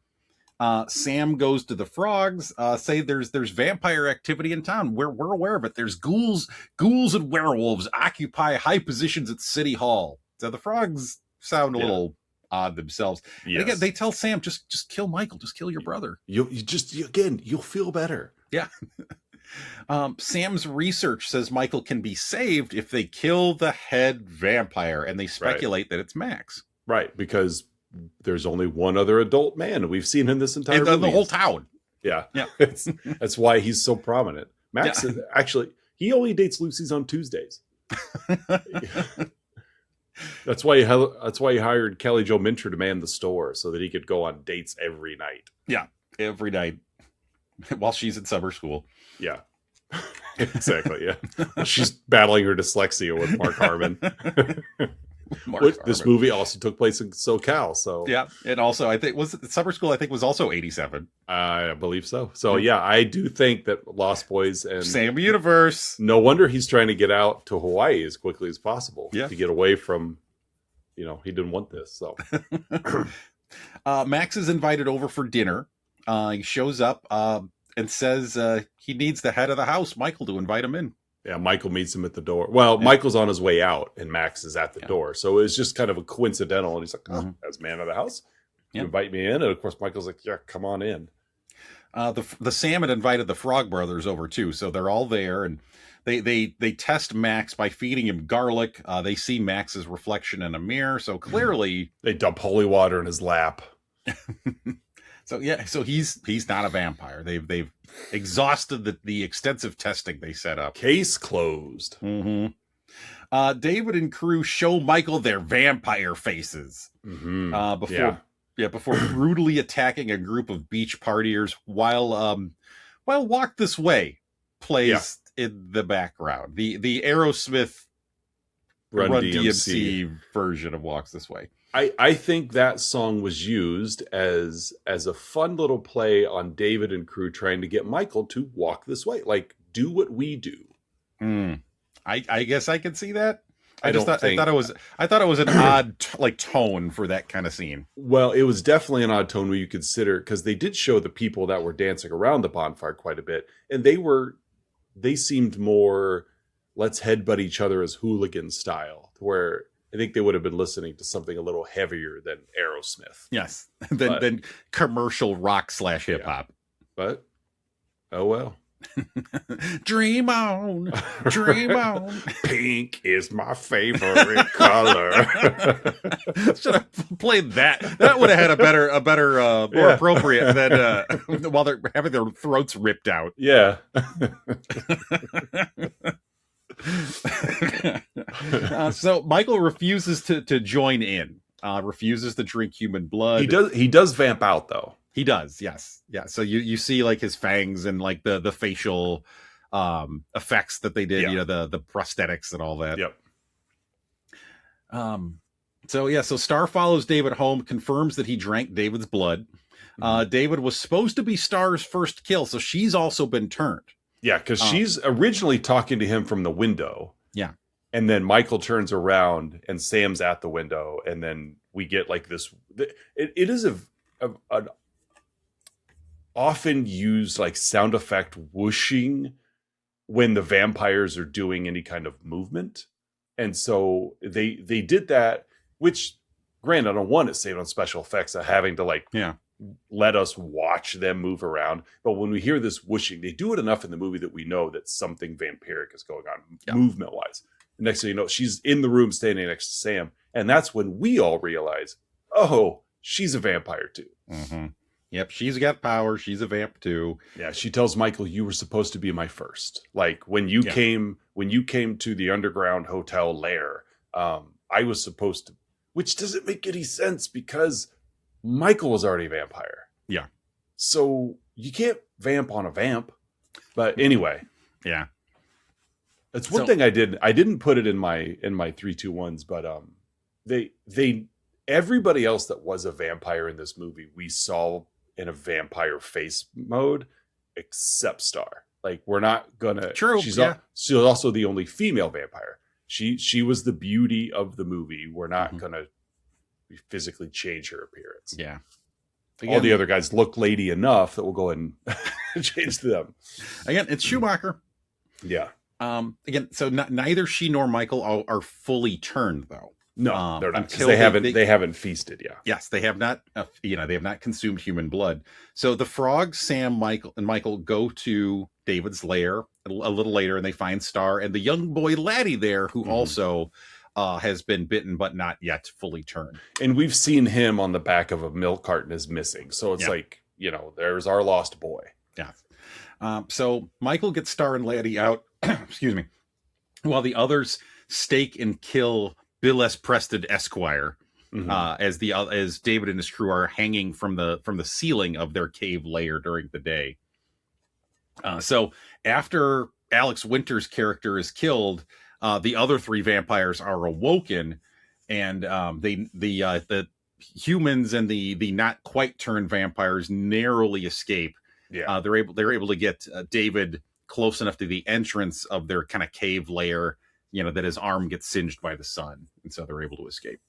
Sam goes to the frogs, say there's vampire activity in town. We're aware of it. There's ghouls and werewolves occupy high positions at City Hall. So the frogs sound a little odd themselves. Yes. And again, they tell Sam, just kill Michael, just kill your brother. You'll feel better. Yeah. Sam's research says Michael can be saved if they kill the head vampire, and they speculate that it's Max. Right, because there's only one other adult man we've seen in this entire movie. The whole town. Yeah. That's why he's so prominent. Max is actually, he only dates Lucy's on Tuesdays. That's why he hired Kelly Jo Minter to man the store, so that he could go on dates every night. Yeah, every night while she's in summer school. Yeah. Exactly. Yeah. She's battling her dyslexia with Mark Harmon. This movie also took place in SoCal, so yeah, and also I think summer school. I think was also 87. I believe so. So yeah, I do think that Lost Boys and same universe. No wonder he's trying to get out to Hawaii as quickly as possible to get away from. He didn't want this. So Max is invited over for dinner. He shows up and says he needs the head of the house, Michael, to invite him in. Yeah, Michael meets him at the door. Well, Michael's on his way out, and Max is at the door. So it was just kind of a coincidental. And he's like, as man of the house, you invite me in. And, of course, Michael's like, yeah, come on in. The Sam had invited the Frog Brothers over, too. So they're all there. And they test Max by feeding him garlic. They see Max's reflection in a mirror. So clearly... They dump holy water in his lap. So he's not a vampire. They've exhausted the extensive testing they set up. Case closed. Mm-hmm. David and crew show Michael their vampire faces before brutally attacking a group of beach partiers while Walk This Way plays in the background. The Aerosmith Run DMC version of Walks This Way. I think that song was used as a fun little play on David and crew trying to get Michael to walk this way, like do what we do. I guess I can see that. I thought it was an odd tone for that kind of scene. Well, it was definitely an odd tone when you consider, because they did show the people that were dancing around the bonfire quite a bit, and they seemed more let's headbutt each other as hooligan style, where I think they would have been listening to something a little heavier than Aerosmith. Yes, than commercial rock / hip hop. But oh well. Dream on. Pink is my favorite color. Should have played that. That would have had a better, more appropriate than while they're having their throats ripped out. Yeah. So Michael refuses to join in. Refuses to drink human blood. He does vamp out though. He does, yes. Yeah. So you see like his fangs and like the facial effects that they did, the prosthetics and all that. Yep. So Star follows David home, confirms that he drank David's blood. David was supposed to be Star's first kill, so she's also been turned. Yeah, because she's originally talking to him from the window. Yeah. And then Michael turns around and Sam's at the window, and then we get like this. It is an often used like sound effect whooshing when the vampires are doing any kind of movement. And so they did that, which granted, I don't want to save on special effects of having to let us watch them move around. But when we hear this whooshing, they do it enough in the movie that we know that something vampiric is going on movement wise. Next thing you know, she's in the room standing next to Sam. And that's when we all realize, oh, she's a vampire too. Mm-hmm. Yep, she's got power. She's a vamp too. Yeah, she tells Michael, "You were supposed to be my first. Like when you came to the underground hotel lair, I was supposed to." Which doesn't make any sense because Michael was already a vampire. Yeah. So you can't vamp on a vamp. But anyway, yeah, that's one thing I did. I didn't put it in my 3-2-1s, but they everybody else that was a vampire in this movie we saw in a vampire face mode, except Star. Like we're not gonna. True. She's also the only female vampire. She was the beauty of the movie. We're not gonna physically change her appearance. Yeah. Again, all the other guys look lady enough that we'll go ahead and change them. Again, it's Schumacher. Yeah. Again, so neither she nor Michael are fully turned though. No, they're not, because they haven't feasted. Yeah. Yes, they have not. They have not consumed human blood. So the frogs, Sam, Michael go to David's lair a little later, and they find Star and the young boy laddie there, who also has been bitten but not yet fully turned. And we've seen him on the back of a milk carton is missing. So it's like, there's our lost boy. Yeah. So Michael gets Star and laddie out. Excuse me. While the others stake and kill Bill S. Preston Esquire, as David and his crew are hanging from the ceiling of their cave lair during the day. So after Alex Winter's character is killed, the other three vampires are awoken, and the humans and the not quite turned vampires narrowly escape. Yeah, they're able to get David close enough to the entrance of their kind of cave lair, that his arm gets singed by the sun, and so they're able to escape.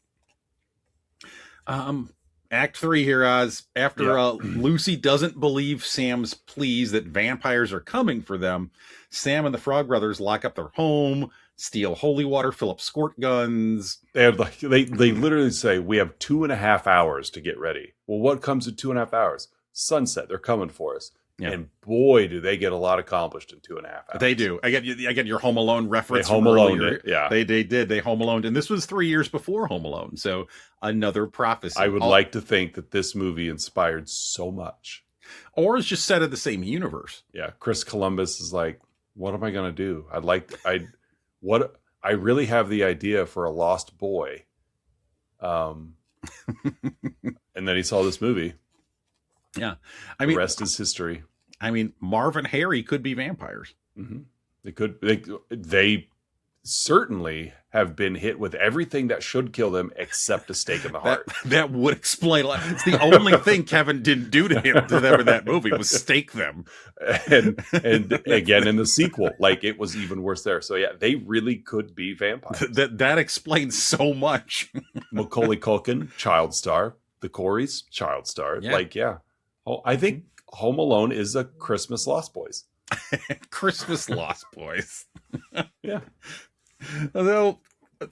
Act 3 here, Oz. After Lucy doesn't believe Sam's pleas that vampires are coming for them, Sam and the Frog Brothers lock up their home, steal holy water, fill up squirt guns. They literally say, we have 2.5 hours to get ready. Well, what comes in 2.5 hours? Sunset. They're coming for us. And boy, do they get a lot accomplished in 2.5 hours. They do. I get your Home Alone reference. They Home Alone it. Yeah. They did. They Home Alone. And this was 3 years before Home Alone. So another prophecy. I would like to think that this movie inspired so much. Or is just set in the same universe. Yeah. Chris Columbus is like, what am I going to do? I really have the idea for a lost boy. And then he saw this movie. Yeah. The rest is history. I mean, Marv and Harry could be vampires. Mm-hmm. They certainly have been hit with everything that should kill them except a stake in the heart. That would explain. It's the only thing Kevin didn't do to them in that movie was stake them. And again in the sequel, like it was even worse there. So yeah, they really could be vampires. That explains so much. Macaulay Culkin, child star. The Coreys, child star. Yeah. Like, yeah. I think Home Alone is a Christmas Lost Boys. Christmas Lost Boys. Yeah.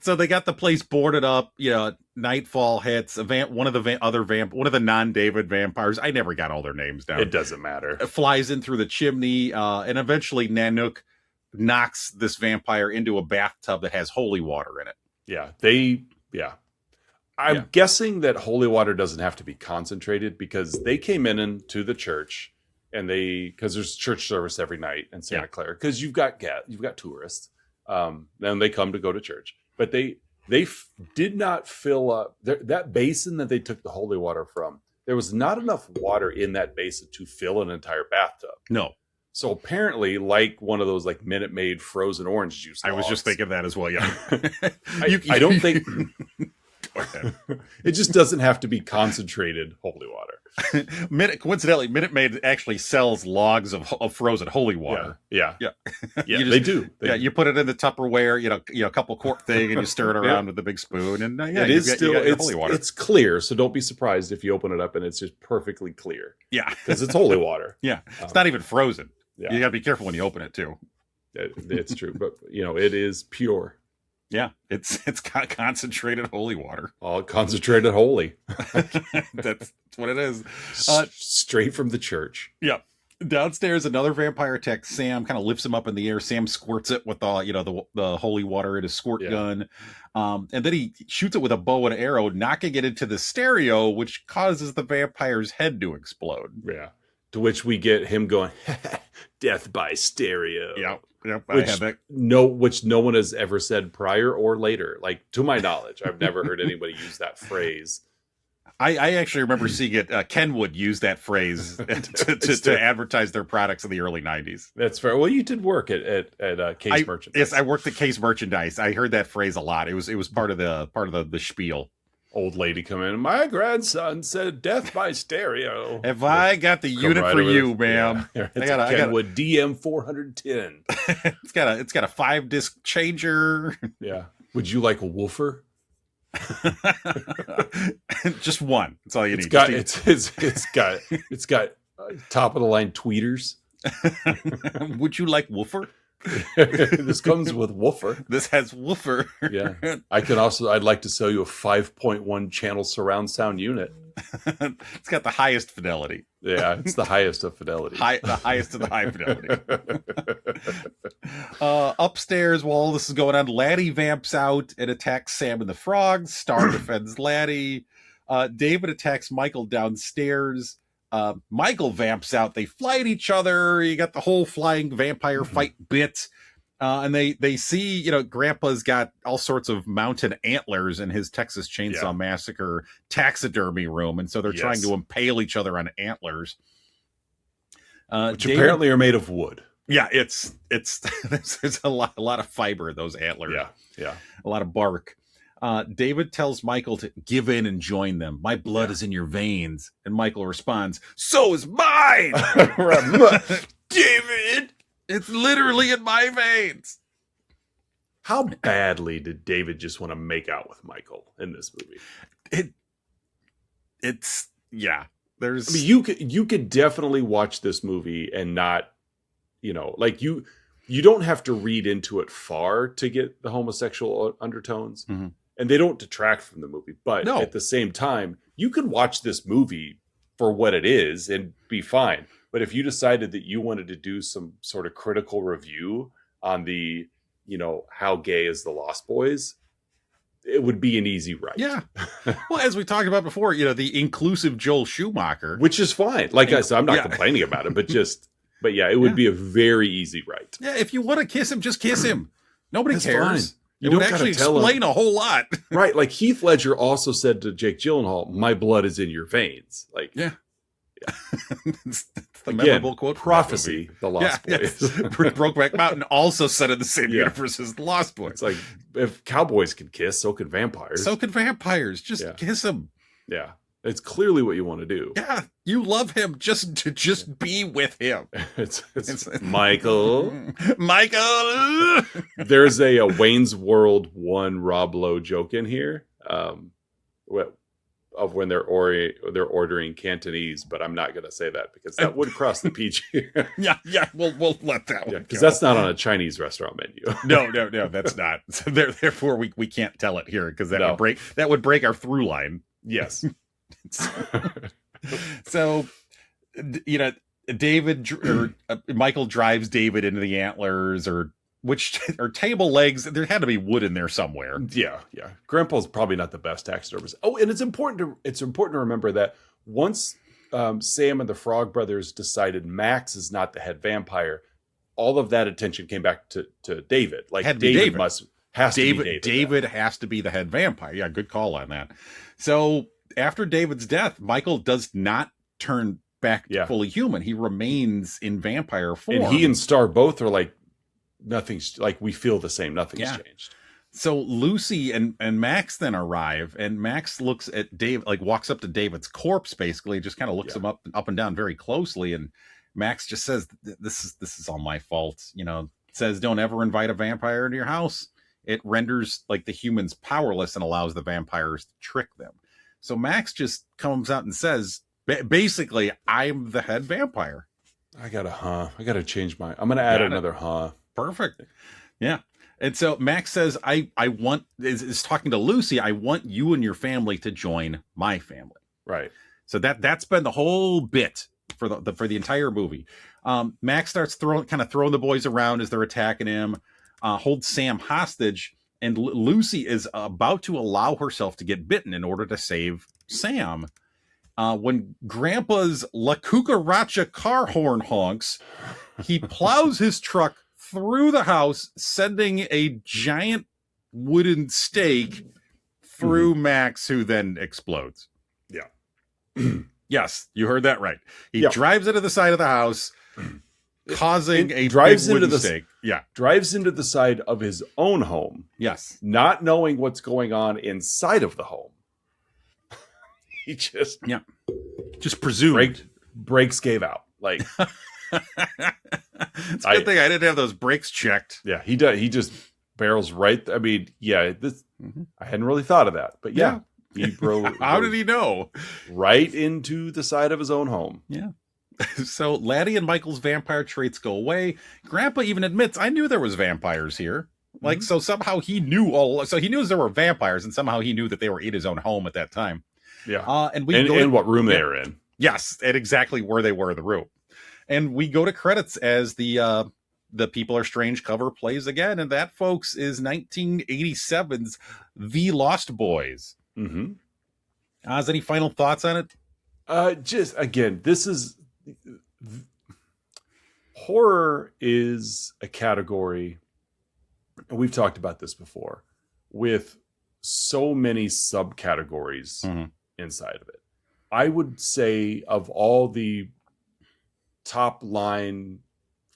So they got the place boarded up. Nightfall hits. One of the non-David vampires. I never got all their names down. It doesn't matter. It flies in through the chimney, and eventually Nanook knocks this vampire into a bathtub that has holy water in it. Yeah. I'm guessing that holy water doesn't have to be concentrated because they came into the church and because there's church service every night in Santa Clara because you've got tourists. Then they come to go to church, but they did not fill up that basin that they took the holy water from. There was not enough water in that basin to fill an entire bathtub. No. So apparently, like one of those like Minute Maid frozen orange juice. I was just thinking that as well. Yeah. I don't think. It just doesn't have to be concentrated holy water. Coincidentally, Minute Maid actually sells logs of frozen holy water. Yeah. They do. You put it in the Tupperware, a couple quart thing, and you stir it around with the big spoon, and it is still holy water. It's clear, so don't be surprised if you open it up and it's just perfectly clear. Yeah, because it's holy water. Yeah, it's not even frozen. Yeah. You got to be careful when you open it too. It's true, but it is pure. Yeah, it's concentrated holy water. All concentrated holy. That's what it is. Straight from the church. Yeah. Downstairs, another vampire attacks Sam, kind of lifts him up in the air. Sam squirts it with the holy water in his squirt gun. And then he shoots it with a bow and arrow, knocking it into the stereo, which causes the vampire's head to explode. Yeah. To which we get him going, death by stereo. Yep, which no one has ever said prior or later. Like, to my knowledge, I've never heard anybody use that phrase. I actually remember seeing it. Kenwood used that phrase to advertise their products in the early 90s. That's fair. Well, you did work at Case Merchandise. Yes, I worked at Case Merchandise. I heard that phrase a lot. It was part of the spiel. Old lady come in. My grandson said death by stereo. Have I got the unit for you, ma'am? Yeah. I got a Kenwood DM 410. It's got a 5-disc changer. Yeah. Would you like a woofer? Just one. That's all you need. It's got top of the line tweeters. Would you like woofer? This comes with woofer. This has woofer. Yeah. I'd like to sell you a 5.1 channel surround sound unit. It's got the highest fidelity. Yeah, it's the highest of fidelity. The highest of the high fidelity. Upstairs, while all this is going on, Laddie vamps out and attacks Sam and the frogs. Star defends Laddie. David attacks Michael downstairs. Michael vamps out. They fly at each other. You got the whole flying vampire fight bit. And they see, Grandpa's got all sorts of mountain antlers in his Texas Chainsaw Massacre taxidermy room. And so they're trying to impale each other on antlers. Which apparently are made of wood. Yeah, it's there's a lot of fiber in those antlers. Yeah. A lot of bark. David tells Michael to give in and join them. My blood is in your veins. And Michael responds, so is mine! David! It's literally in my veins. How badly did David just want to make out with Michael in this movie? There's you could definitely watch this movie and not, you don't have to read into it far to get the homosexual undertones. Mm-hmm. And they don't detract from the movie. But at the same time, you can watch this movie for what it is and be fine. But if you decided that you wanted to do some sort of critical review on the, how gay is the Lost Boys, it would be an easy write. Yeah. Well, as we talked about before, the inclusive Joel Schumacher, which is fine. Like I said, I'm not complaining about it, but yeah, it would be a very easy write. Yeah. If you want to kiss him, just kiss him. Nobody cares. Fine. You don't actually explain a whole lot. Right. Like Heath Ledger also said to Jake Gyllenhaal, "My blood is in your veins." Like, yeah. It's the memorable quote. Prophecy, the Lost Boys. Brokeback Mountain also set in the same universe as the Lost Boys. It's like, if cowboys can kiss, so can vampires. So can vampires. Just kiss them. Yeah. It's clearly what you want to do. Yeah. You love him. Just be with him. It's Michael. Michael. There's a Wayne's World 1 Rob Lowe joke in here. Of when they're ordering Cantonese, but I'm not going to say that because that would cross the PG. yeah, we'll let that one because that's not on a Chinese restaurant menu. no, that's not. So therefore, we can't tell it here because that would break our through line. Yes. So, Michael drives David into the Antlers or table legs. There had to be wood in there somewhere. Yeah. Grandpa's probably not the best taxidermist. Oh, and it's important to remember that once Sam and the Frog Brothers decided Max is not the head vampire, all of that attention came back to David. Like David has to be David. David has to be the head vampire. Yeah, good call on that. So after David's death, Michael does not turn back to fully human. He remains in vampire form. And he and Star both are like, nothing's like, we feel the same. Nothing's changed. So Lucy and Max then arrive, and Max looks at Dave, like walks up to David's corpse, basically, just kind of looks him up and down very closely. And Max just says, this is all my fault. Says, don't ever invite a vampire into your house. It renders like the humans powerless and allows the vampires to trick them. So Max just comes out and says, basically, I'm the head vampire. I gotta change I'm going to add another Perfect. Yeah. And so Max says, I want, is talking to Lucy, I want you and your family to join my family. Right. So that's been the whole bit for the entire movie. Max starts throwing the boys around as they're attacking him, holds Sam hostage, and Lucy is about to allow herself to get bitten in order to save Sam. When Grandpa's La Cucaracha car horn honks, he plows his truck through the house, sending a giant wooden stake through Max, who then explodes. Yeah. Yes, you heard that right. He drives into the side of the house, causing a drives big into wooden stake. Yeah. Drives into the side of his own home. Yes. Not knowing what's going on inside of the home. He just presumed. Brakes gave out. Like, it's a good thing I didn't have those brakes checked. Yeah, he does. He just barrels right. I mean, I hadn't really thought of that, but he broke. How did he know? Right into the side of his own home. Yeah. So Laddie and Michael's vampire traits go away. Grandpa even admits, I knew there was vampires here. Like, so somehow he knew so he knew there were vampires, and somehow he knew that they were in his own home at that time. Yeah. And what room they were in. Yes, and exactly where they were in the room. And we go to credits as the People Are Strange cover plays again. And that, folks, is 1987's The Lost Boys. Mm-hmm. Oz, any final thoughts on it? Just, again, horror is a category, and we've talked about this before, with so many subcategories inside of it. I would say of all the top line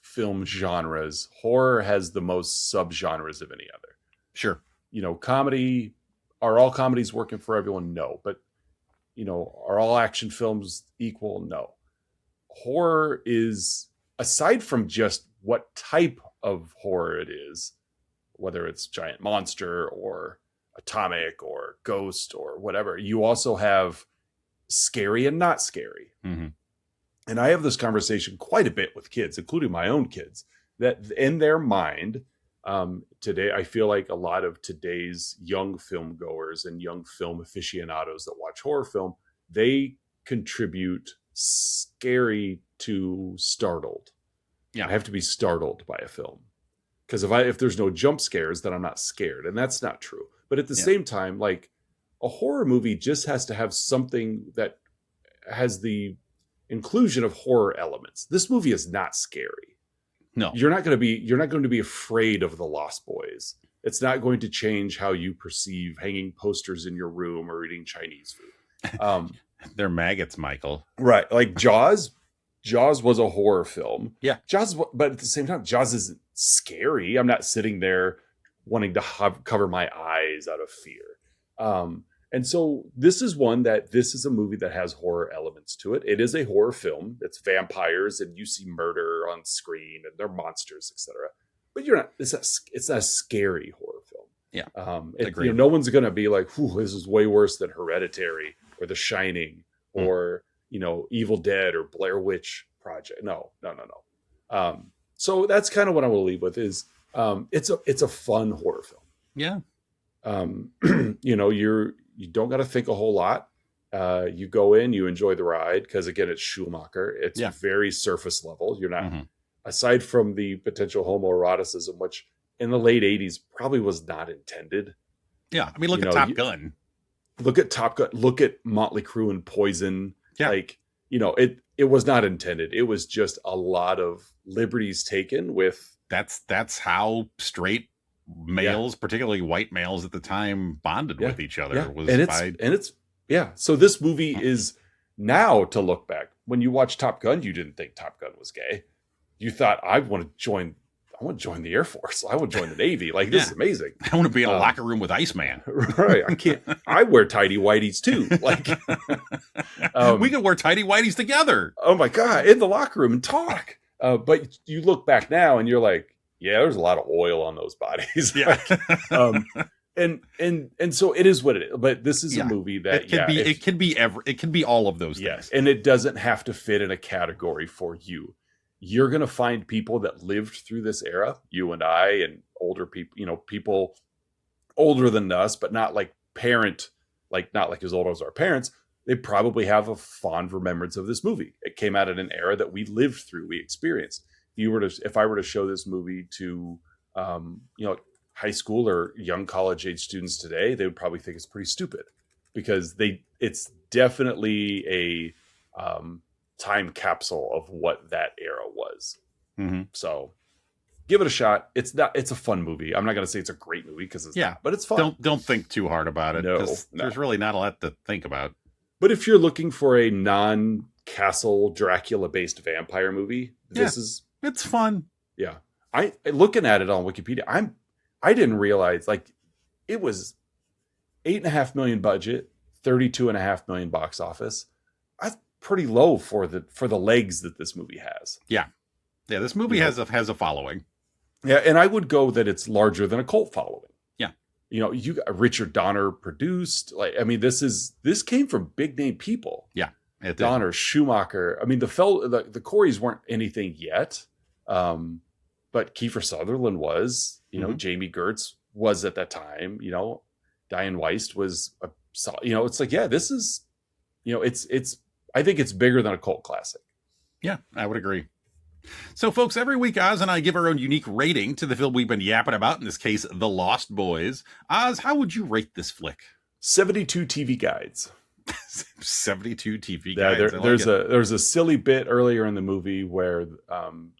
film genres, horror has the most subgenres of any other. Sure. Comedy, are all comedies working for everyone? No. But, are all action films equal? No. Horror is, aside from just what type of horror it is, whether it's giant monster or atomic or ghost or whatever, you also have scary and not scary. Mm-hmm. And I have this conversation quite a bit with kids, including my own kids, that in their mind, today, I feel like a lot of today's young film goers and young film aficionados that watch horror film, they contribute scary to startled. Yeah. I have to be startled by a film. Because if there's no jump scares, then I'm not scared. And that's not true. But at the same time, like, a horror movie just has to have something that has the inclusion of horror elements. This movie is not scary. No. You're not going to be afraid of the Lost Boys. It's not going to change how you perceive hanging posters in your room or eating Chinese food. They're maggots, Michael. Right. Like Jaws. Jaws was a horror film. Yeah. But at the same time, Jaws isn't scary. I'm not sitting there wanting to cover my eyes out of fear. And so this is a movie that has horror elements to it. It is a horror film. It's vampires and you see murder on screen and they're monsters, etc. But it's not a scary horror film. Yeah. No one's going to be like, this is way worse than Hereditary or The Shining or, Evil Dead or Blair Witch Project. No. So that's kind of what I want to leave with is it's a fun horror film. Yeah. You don't got to think a whole lot. You go in, you enjoy the ride because again, it's Schumacher. It's very surface level. You're not, aside from the potential homoeroticism, which in the late 80s probably was not intended. Yeah. I mean, look at Top Gun. Look at Top Gun. Look at Motley Crue and Poison. Yeah. It was not intended. It was just a lot of liberties taken with. That's how straight males, particularly white males at the time, bonded with each other. So this movie is now to look back. When you watch Top Gun, you didn't think Top Gun was gay. You thought, I want to join the Air Force. I want to join the Navy. Like, this is amazing. I want to be in a locker room with Iceman. Right. I wear tidy whities too. Like, we could wear tidy whities together. Oh my God. In the locker room and talk. But you look back now and you're like, yeah, there's a lot of oil on those bodies. Yeah. And so it is what it is. But this is a movie that it can be all of those things. Yes. And it doesn't have to fit in a category for you. You're going to find people that lived through this era, you and I, and older people, people older than us, but not like not like as old as our parents. They probably have a fond remembrance of this movie. It came out in an era that we lived through, we experienced. If I were to show this movie to, high school or young college age students today, they would probably think it's pretty stupid because it's definitely a time capsule of what that era was. Mm-hmm. So give it a shot. It's a fun movie. I'm not going to say it's a great movie because it's not, but it's fun. Don't think too hard about it. No. There's really not a lot to think about. But if you're looking for a non-Castle Dracula based vampire movie, it's fun. Yeah. Looking at it on Wikipedia, I didn't realize it was $8.5 million budget, $32.5 million box office. That's pretty low for the legs that this movie has. Yeah. Yeah. This movie has a following. Yeah. And I would go that it's larger than a cult following. Yeah. You got Richard Donner produced, this came from big name people. Yeah. Donner, Schumacher. I mean, the Coreys weren't anything yet. But Kiefer Sutherland was, Jamie Gertz was at that time, Diane Weist was, it's like, this is, I think it's bigger than a cult classic. Yeah, I would agree. So folks, every week Oz and I give our own unique rating to the film we've been yapping about, in this case, The Lost Boys. Oz, how would you rate this flick? 72 TV guides. 72 TV guides. There's a silly bit earlier in the movie where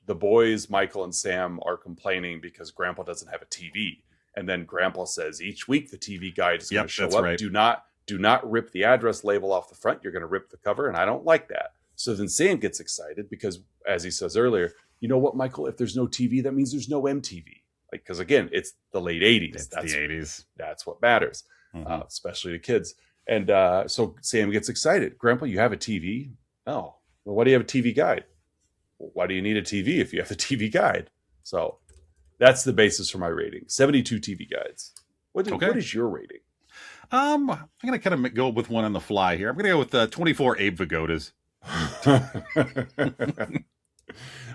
the boys, Michael and Sam, are complaining because Grandpa doesn't have a TV, and then Grandpa says each week the TV guide is going to show up. Right. Do not rip the address label off the front. You're going to rip the cover, and I don't like that. So then Sam gets excited because, as he says earlier, you know what, Michael? If there's no TV, that means there's no MTV. Because again, it's the late 80s. That's the 80s. That's what matters, especially to kids. And so Sam gets excited. Grandpa, you have a TV? Oh, well, why do you have a TV guide? Well, why do you need a TV if you have the TV guide? So that's the basis for my rating. 72 TV guides. What is your rating? I'm going to kind of go with one on the fly here. I'm going to go with 24 Abe Vigodas.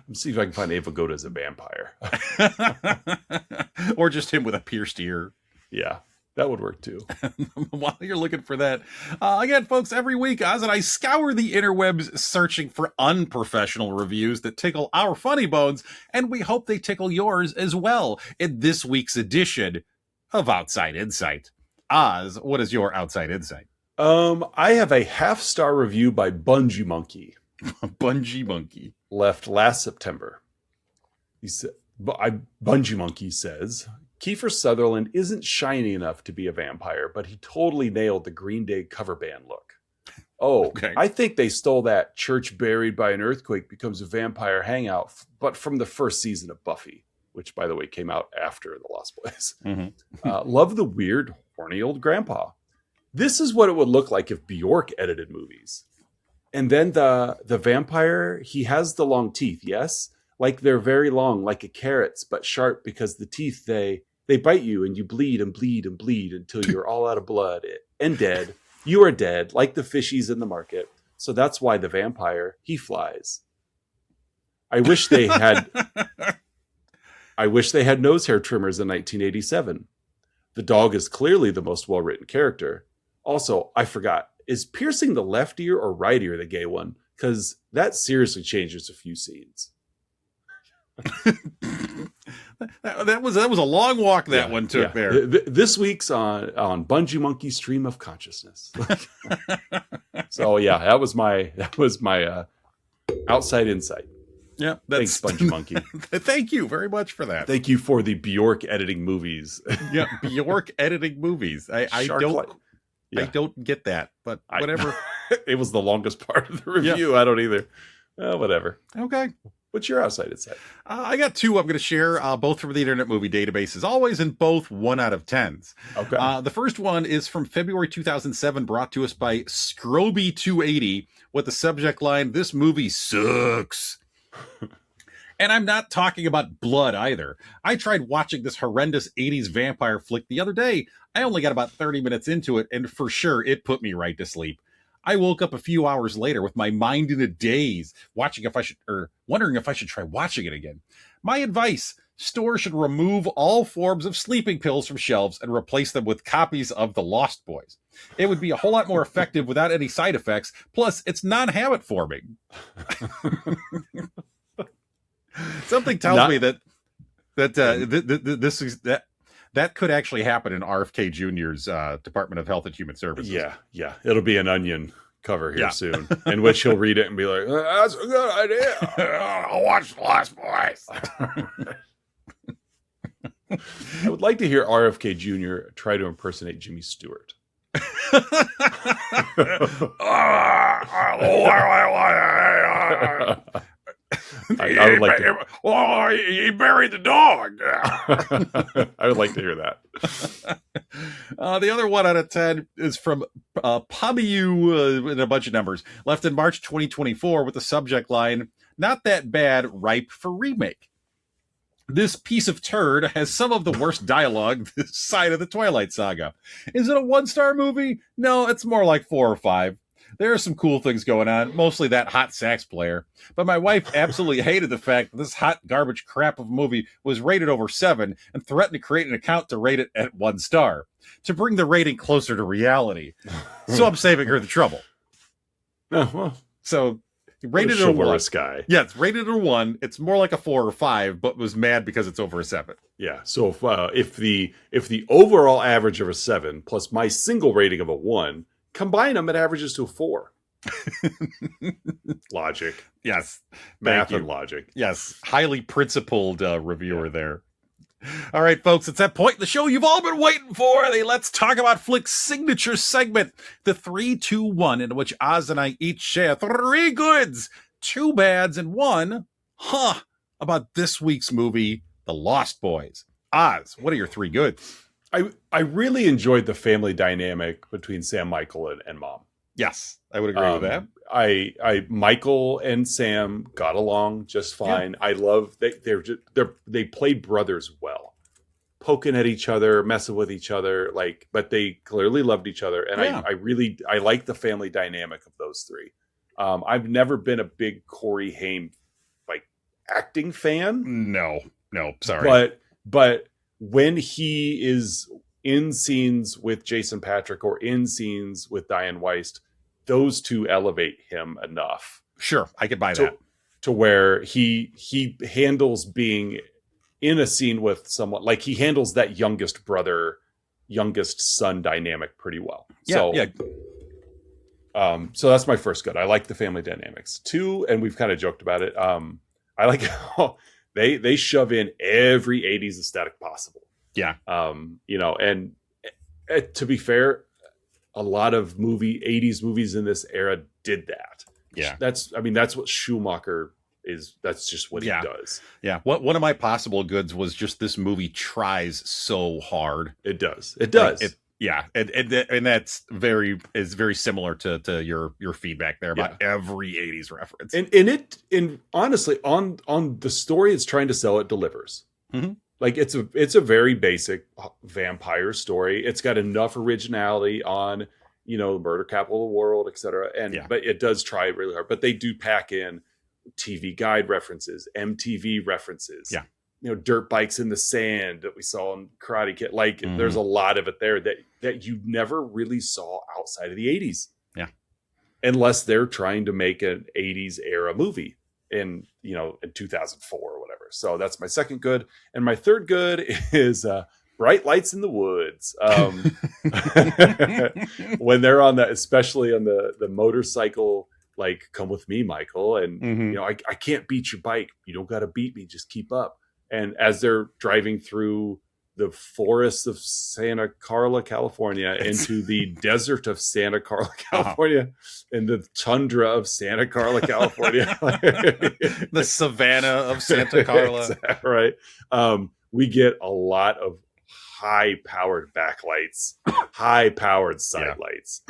Let's see if I can find Abe Vigoda as a vampire. Or just him with a pierced ear. Yeah. That would work too. While you're looking for that, again, folks, every week, Oz and I scour the interwebs searching for unprofessional reviews that tickle our funny bones, and we hope they tickle yours as well in this week's edition of Outside Insight. Oz, what is your Outside Insight? I have a 0.5-star review by Bungee Monkey. Bungee Monkey. Left last September. He said, Bungee Monkey says, Kiefer Sutherland isn't shiny enough to be a vampire, but he totally nailed the Green Day cover band look. Oh, okay. I think they stole that church buried by an earthquake becomes a vampire hangout, but from the first season of Buffy, which, by the way, came out after The Lost Boys. Mm-hmm. Love the weird, horny old grandpa. This is what it would look like if Bjork edited movies. And then the vampire, he has the long teeth, yes? Like they're very long, like a carrot's, but sharp because the teeth, they bite you and you bleed and bleed and bleed until you're all out of blood and dead. You are dead, like the fishies in the market. So that's why the vampire, he flies. I wish they had nose hair trimmers in 1987. The dog is clearly the most well-written character. Also, I forgot, is piercing the left ear or right ear the gay one? Because that seriously changes a few scenes. that was a long walk that one took there. This week's on Bungee Monkey Stream of Consciousness. So yeah, that was my outside insight. Yeah, thanks, Bungee Monkey. Thank you very much for that. Thank you for the Bjork editing movies. Yeah, Bjork editing movies. I don't get that, but whatever. It was the longest part of the review. Yeah. I don't either. Whatever. Okay. What's your outside insight? I got two I'm going to share, both from the Internet Movie Database, as always, and both 1 out of 10s. Okay. The first one is from February 2007, brought to us by Scroby280, with the subject line, "This movie sucks." And I'm not talking about blood either. I tried watching this horrendous 80s vampire flick the other day. I only got about 30 minutes into it, and for sure, it put me right to sleep. I woke up a few hours later with my mind in a daze, wondering if I should try watching it again. My advice: stores should remove all forms of sleeping pills from shelves and replace them with copies of The Lost Boys. It would be a whole lot more effective without any side effects. Plus, it's non-habit forming. Something tells me that that could actually happen in RFK Jr.'s Department of Health and Human Services. Yeah. It'll be an Onion cover here soon, in which he'll read it and be like, "That's a good idea. I'll watch The Lost Boys." I would like to hear RFK Jr. try to impersonate Jimmy Stewart. I would like to. Oh, he buried the dog. I would like to hear that. The other 1 out of 10 is from Pamiu in a bunch of numbers, left in March 2024 with the subject line, "Not that bad, ripe for remake." This piece of turd has some of the worst dialogue this side of the Twilight Saga. Is it a 1-star movie? No, it's more like 4 or 5. There are some cool things going on, mostly that hot sax player. But my wife absolutely hated the fact that this hot garbage crap of a movie was rated over 7 and threatened to create an account to rate it at 1 star, to bring the rating closer to reality. So I'm saving her the trouble. Oh, well. So rated it a 1. Guy. Yeah, it's rated a 1. It's more like a 4 or 5, but was mad because it's over a 7. Yeah. So if the overall average of a 7 plus my single rating of a 1, combine them, it averages to a 4. Logic. Yes. Math and logic. Yes. Highly principled reviewer there. All right, folks, it's that point in the show you've all been waiting for. The Let's Talk About Flicks signature segment, the 3, 2, 1, in which Oz and I each share 3 goods, 2 bads, and 1 about this week's movie, The Lost Boys. Oz, what are your 3 goods? I really enjoyed the family dynamic between Sam, Michael, and Mom. Yes, I would agree with that. Michael and Sam got along just fine. Yeah. I love they played brothers well, poking at each other, messing with each other, but they clearly loved each other. And I like the family dynamic of those 3. I've never been a big Corey Haim acting fan. No, sorry. But when he is in scenes with Jason Patric or in scenes with Diane Weist, those two elevate him enough. Sure, I could buy that. To where he handles being in a scene with someone, like he handles that youngest brother, youngest son dynamic pretty well. So that's my first good. I like the family dynamics. 2, and we've kind of joked about it. I like how they shove in every 80s aesthetic possible. Yeah. And to be fair, a lot of 80s movies in this era did that. Yeah. That's what Schumacher is. That's just what he does. Yeah. One of my possible goods was just this movie tries so hard. It does. And that's very similar to your feedback there about every 80s reference. And honestly, on the story it's trying to sell, it delivers. Mm-hmm. Like it's a very basic vampire story. It's got enough originality on, murder capital of the world, etc. But it does try really hard. But they do pack in TV Guide references, MTV references. Yeah. Dirt bikes in the sand that we saw in Karate Kid. Like there's a lot of it there that you never really saw outside of the 80s. Yeah. Unless they're trying to make an 80s era movie in 2004 or whatever. So that's my second good. And my third good is Bright Lights in the Woods. When they're on that, especially on the motorcycle, like, come with me, Michael. And, I can't beat your bike. You don't got to beat me. Just keep up. And as they're driving through the forests of Santa Carla, California, into the desert of Santa Carla, California, and the tundra of Santa Carla, California, the savannah of Santa Carla, exactly, right? We get a lot of high-powered backlights, high-powered side lights,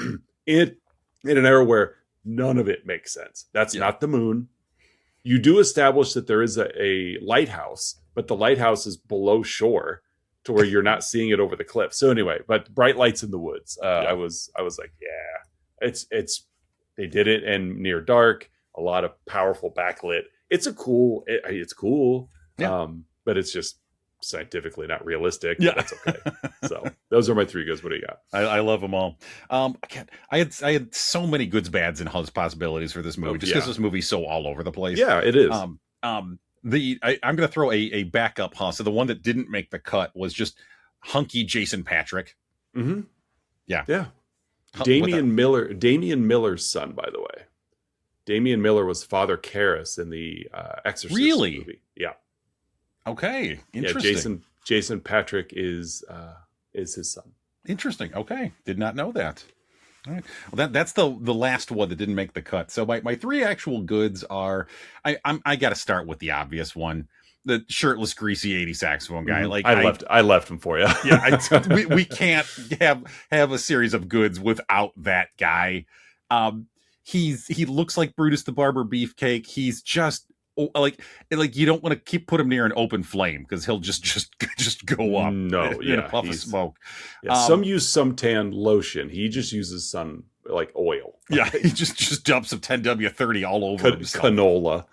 in an era where none of it makes sense. That's not the moon. You do establish that there is a lighthouse, but the lighthouse is below shore to where you're not seeing it over the cliff. So anyway, but Bright Lights in the Woods. I was like, it's they did it in near dark, a lot of powerful backlit. It's cool. But it's just scientifically not realistic. Yeah, that's okay. So those are my 3 goods. What do you got? I love them all. I had so many goods, bads, and possibilities for this movie, just because this movie's so all over the place. Yeah, it is. I'm going to throw a backup, so the one that didn't make the cut was just hunky Jason Patric. Mm-hmm. Yeah. Damian Miller's son, by the way. Damian Miller was Father Karras in the Exorcist movie. Yeah. Okay. Interesting. Yeah, Jason Patric is his son. Interesting. Okay. Did not know that. All right. Well, that's the last one that didn't make the cut. So my 3 actual goods are, I got to start with the obvious one, the shirtless, greasy 80 saxophone guy. Mm-hmm. Like I left him for you. Yeah, we can't have a series of goods without that guy. He looks like Brutus the Barber Beefcake. He's just like you don't want to put him near an open flame because he'll just go up. No, in a puff of smoke. Yeah, some use suntan lotion. He just uses like oil. Yeah, he just dumps some 10W30 all over himself. Canola.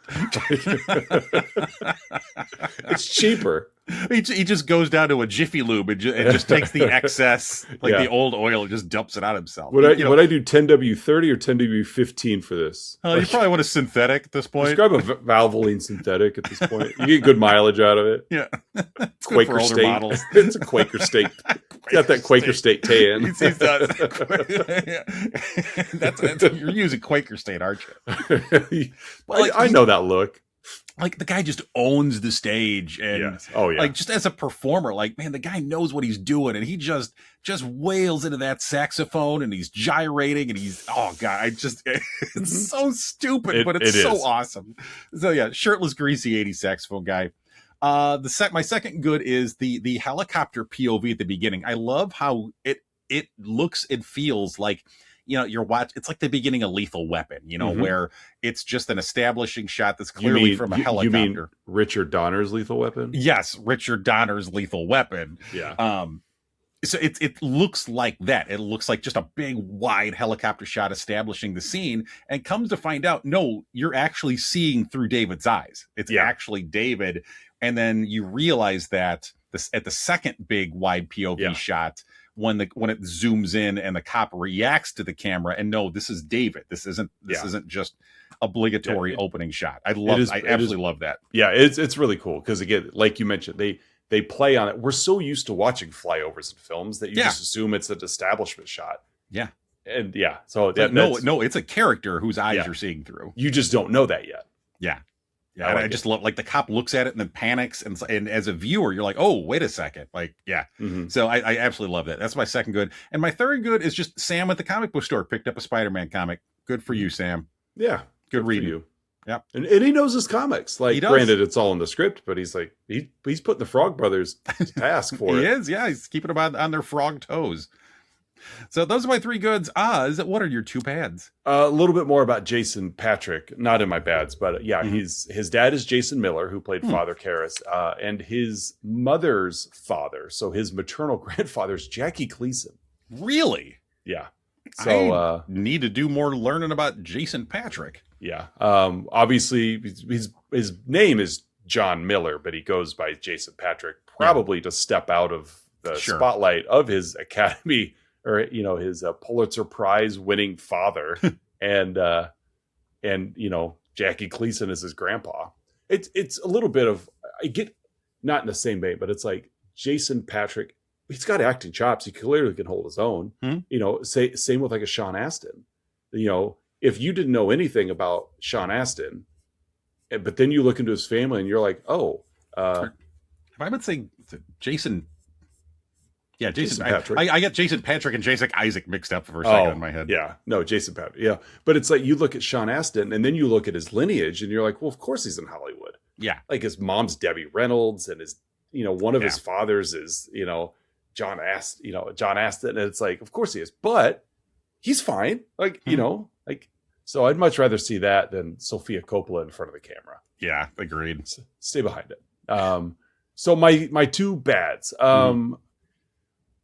It's cheaper. He just goes down to a Jiffy Lube and just takes the excess, the old oil, and just dumps it out himself. Would I do 10W30 or 10W15 for this? You probably want a synthetic at this point. Just grab a Valvoline synthetic at this point. You get good mileage out of it. Yeah. It's Quaker State. Models. It's a Quaker State. Got that Quaker State tan. He's done. You're using Quaker State, aren't you? I know that look. Like, the guy just owns the stage, and like, just as a performer, like, man, the guy knows what he's doing, and he just wails into that saxophone, and he's gyrating, and he's it's so stupid, but it's so awesome. So yeah, shirtless, greasy 80s saxophone guy. My second good is the helicopter POV at the beginning. I love how it looks and feels like, it's like the beginning of Lethal Weapon, where it's just an establishing shot that's clearly from a helicopter. You mean Richard Donner's Lethal Weapon? Yes, Richard Donner's Lethal Weapon. Yeah. So it looks like that. It looks like just a big, wide helicopter shot establishing the scene, and comes to find out, no, you're actually seeing through David's eyes. It's actually David, and then you realize that the second big wide POV shot, when it zooms in and the cop reacts to the camera, and no, this is David. This isn't just obligatory opening shot. I absolutely love that. Yeah, it's really cool because, again, like you mentioned, they play on it. We're so used to watching flyovers in films that you just assume it's an establishment shot. Yeah. And so no, it's a character whose eyes you're seeing through. You just don't know that yet. Yeah. Yeah, I just love, like, the cop looks at it and then panics, and as a viewer, you're like, oh, wait a second. Like, yeah. Mm-hmm. So I absolutely love that. That's my second good. And my third good is just Sam at the comic book store picked up a Spider-Man comic. Good for you, Sam. Yeah. Good reading. You. Yep. And he knows his comics. Like, granted, it's all in the script, but he's like, he's putting the Frog Brothers to task for it. He is, yeah. He's keeping them on their frog toes. So those are my three goods. Oz, what are your two bads? A little bit more about Jason Patric, not in my bads, but his dad is Jason Miller, who played Father Karras, and his mother's father, so his maternal grandfather, is Jackie Gleason. Really? Yeah. So I need to do more learning about Jason Patric. Yeah. Obviously, his name is John Miller, but he goes by Jason Patric, probably to step out of the spotlight of his Academy, or his Pulitzer Prize winning father, and Jackie Gleason is his grandpa. It's a little bit of, I get, not in the same vein, but it's like Jason Patric. He's got acting chops. He clearly can hold his own. Same with like a Sean Astin. If you didn't know anything about Sean Astin, but then you look into his family and you're like, oh, have I been saying Jason? Yeah, Jason Patric. I get Jason Patric and Jason Isaac mixed up for a second in my head. Yeah, no, Jason Patric. Yeah, but it's like you look at Sean Astin and then you look at his lineage and you're like, well, of course he's in Hollywood. Yeah, like his mom's Debbie Reynolds and his, one of his fathers is, John Astin, and it's like, of course he is, but he's fine. Like, so I'd much rather see that than Sofia Coppola in front of the camera. Yeah, agreed. Stay behind it. So my two bads.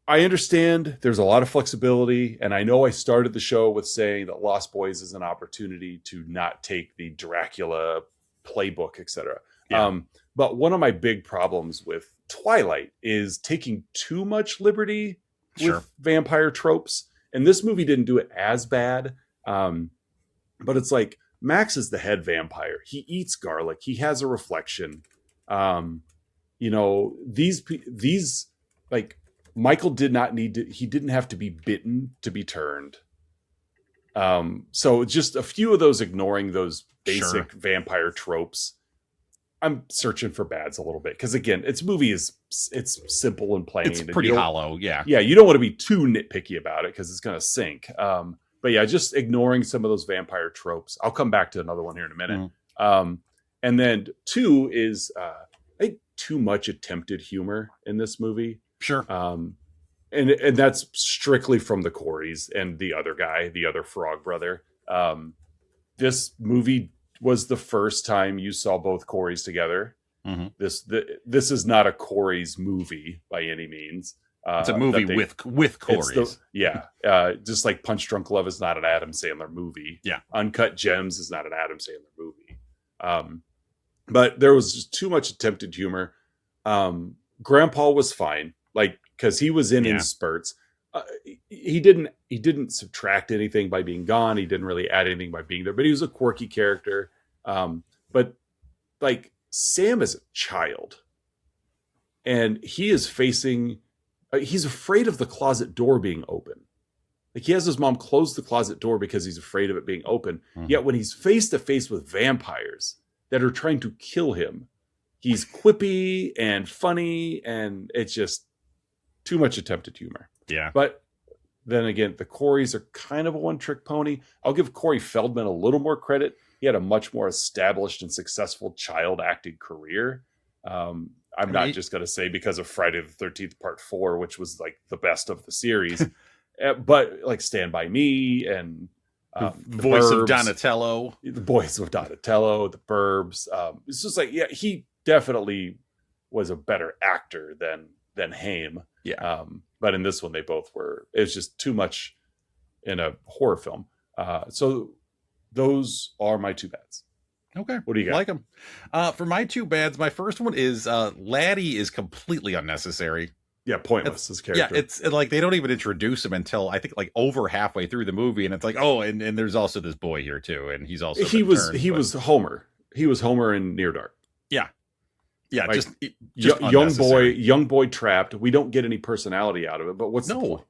I understand there's a lot of flexibility, and I know I started the show with saying that Lost Boys is an opportunity to not take the Dracula playbook, etc. Yeah. But one of my big problems with Twilight is taking too much liberty with vampire tropes, and this movie didn't do it as bad. But it's like, Max is the head vampire. He eats garlic. He has a reflection. These like, Michael did not need to, he didn't have to be bitten to be turned. So just a few of those, ignoring those basic vampire tropes. I'm searching for bads a little bit. Cause again, it's simple and plain. It's pretty hollow. Yeah. Yeah. You don't want to be too nitpicky about it, cause it's going to sink. But yeah, just ignoring some of those vampire tropes. I'll come back to another one here in a minute. And then two is, I think, too much attempted humor in this movie. Sure. And that's strictly from the Coreys and the other guy, the other frog brother. This movie was the first time you saw both Coreys together. Mm-hmm. This is not a Coreys movie by any means. It's a movie with Coreys. Just like Punch Drunk Love is not an Adam Sandler movie. Yeah. Uncut Gems is not an Adam Sandler movie. But there was just too much attempted humor. Grandpa was fine, like, because he was in spurts. He didn't subtract anything by being gone. He didn't really add anything by being there. But he was a quirky character. But like, Sam is a child, and he is facing. He's afraid of the closet door being open. Like, he has his mom close the closet door because he's afraid of it being open. Mm-hmm. Yet when he's face to face with vampires that are trying to kill him, he's quippy and funny, and it's just too much attempted humor. Yeah. But then again, the Coreys are kind of a one-trick pony. I'll give Corey Feldman a little more credit. He had a much more established and successful child acting career. I'm not just going to say because of Friday the 13th Part 4, which was like the best of the series, but like Stand By Me and the Voice Burbs, of Donatello, the Voice of Donatello, the Burbs. It's just like, yeah, he definitely was a better actor than Haim. Yeah. But in this one, they both were. It was just too much in a horror film. So those are my two bads. Okay. What do you got? Like them. For my two bads, my first one is Laddie is completely unnecessary. Yeah, pointless as character. Yeah, it's like they don't even introduce him until I think like over halfway through the movie, and it's like, oh, and there's also this boy here too, and he's also was Homer. He was Homer in Near Dark. Yeah, yeah, like, just young boy trapped. We don't get any personality out of it. But what's the point?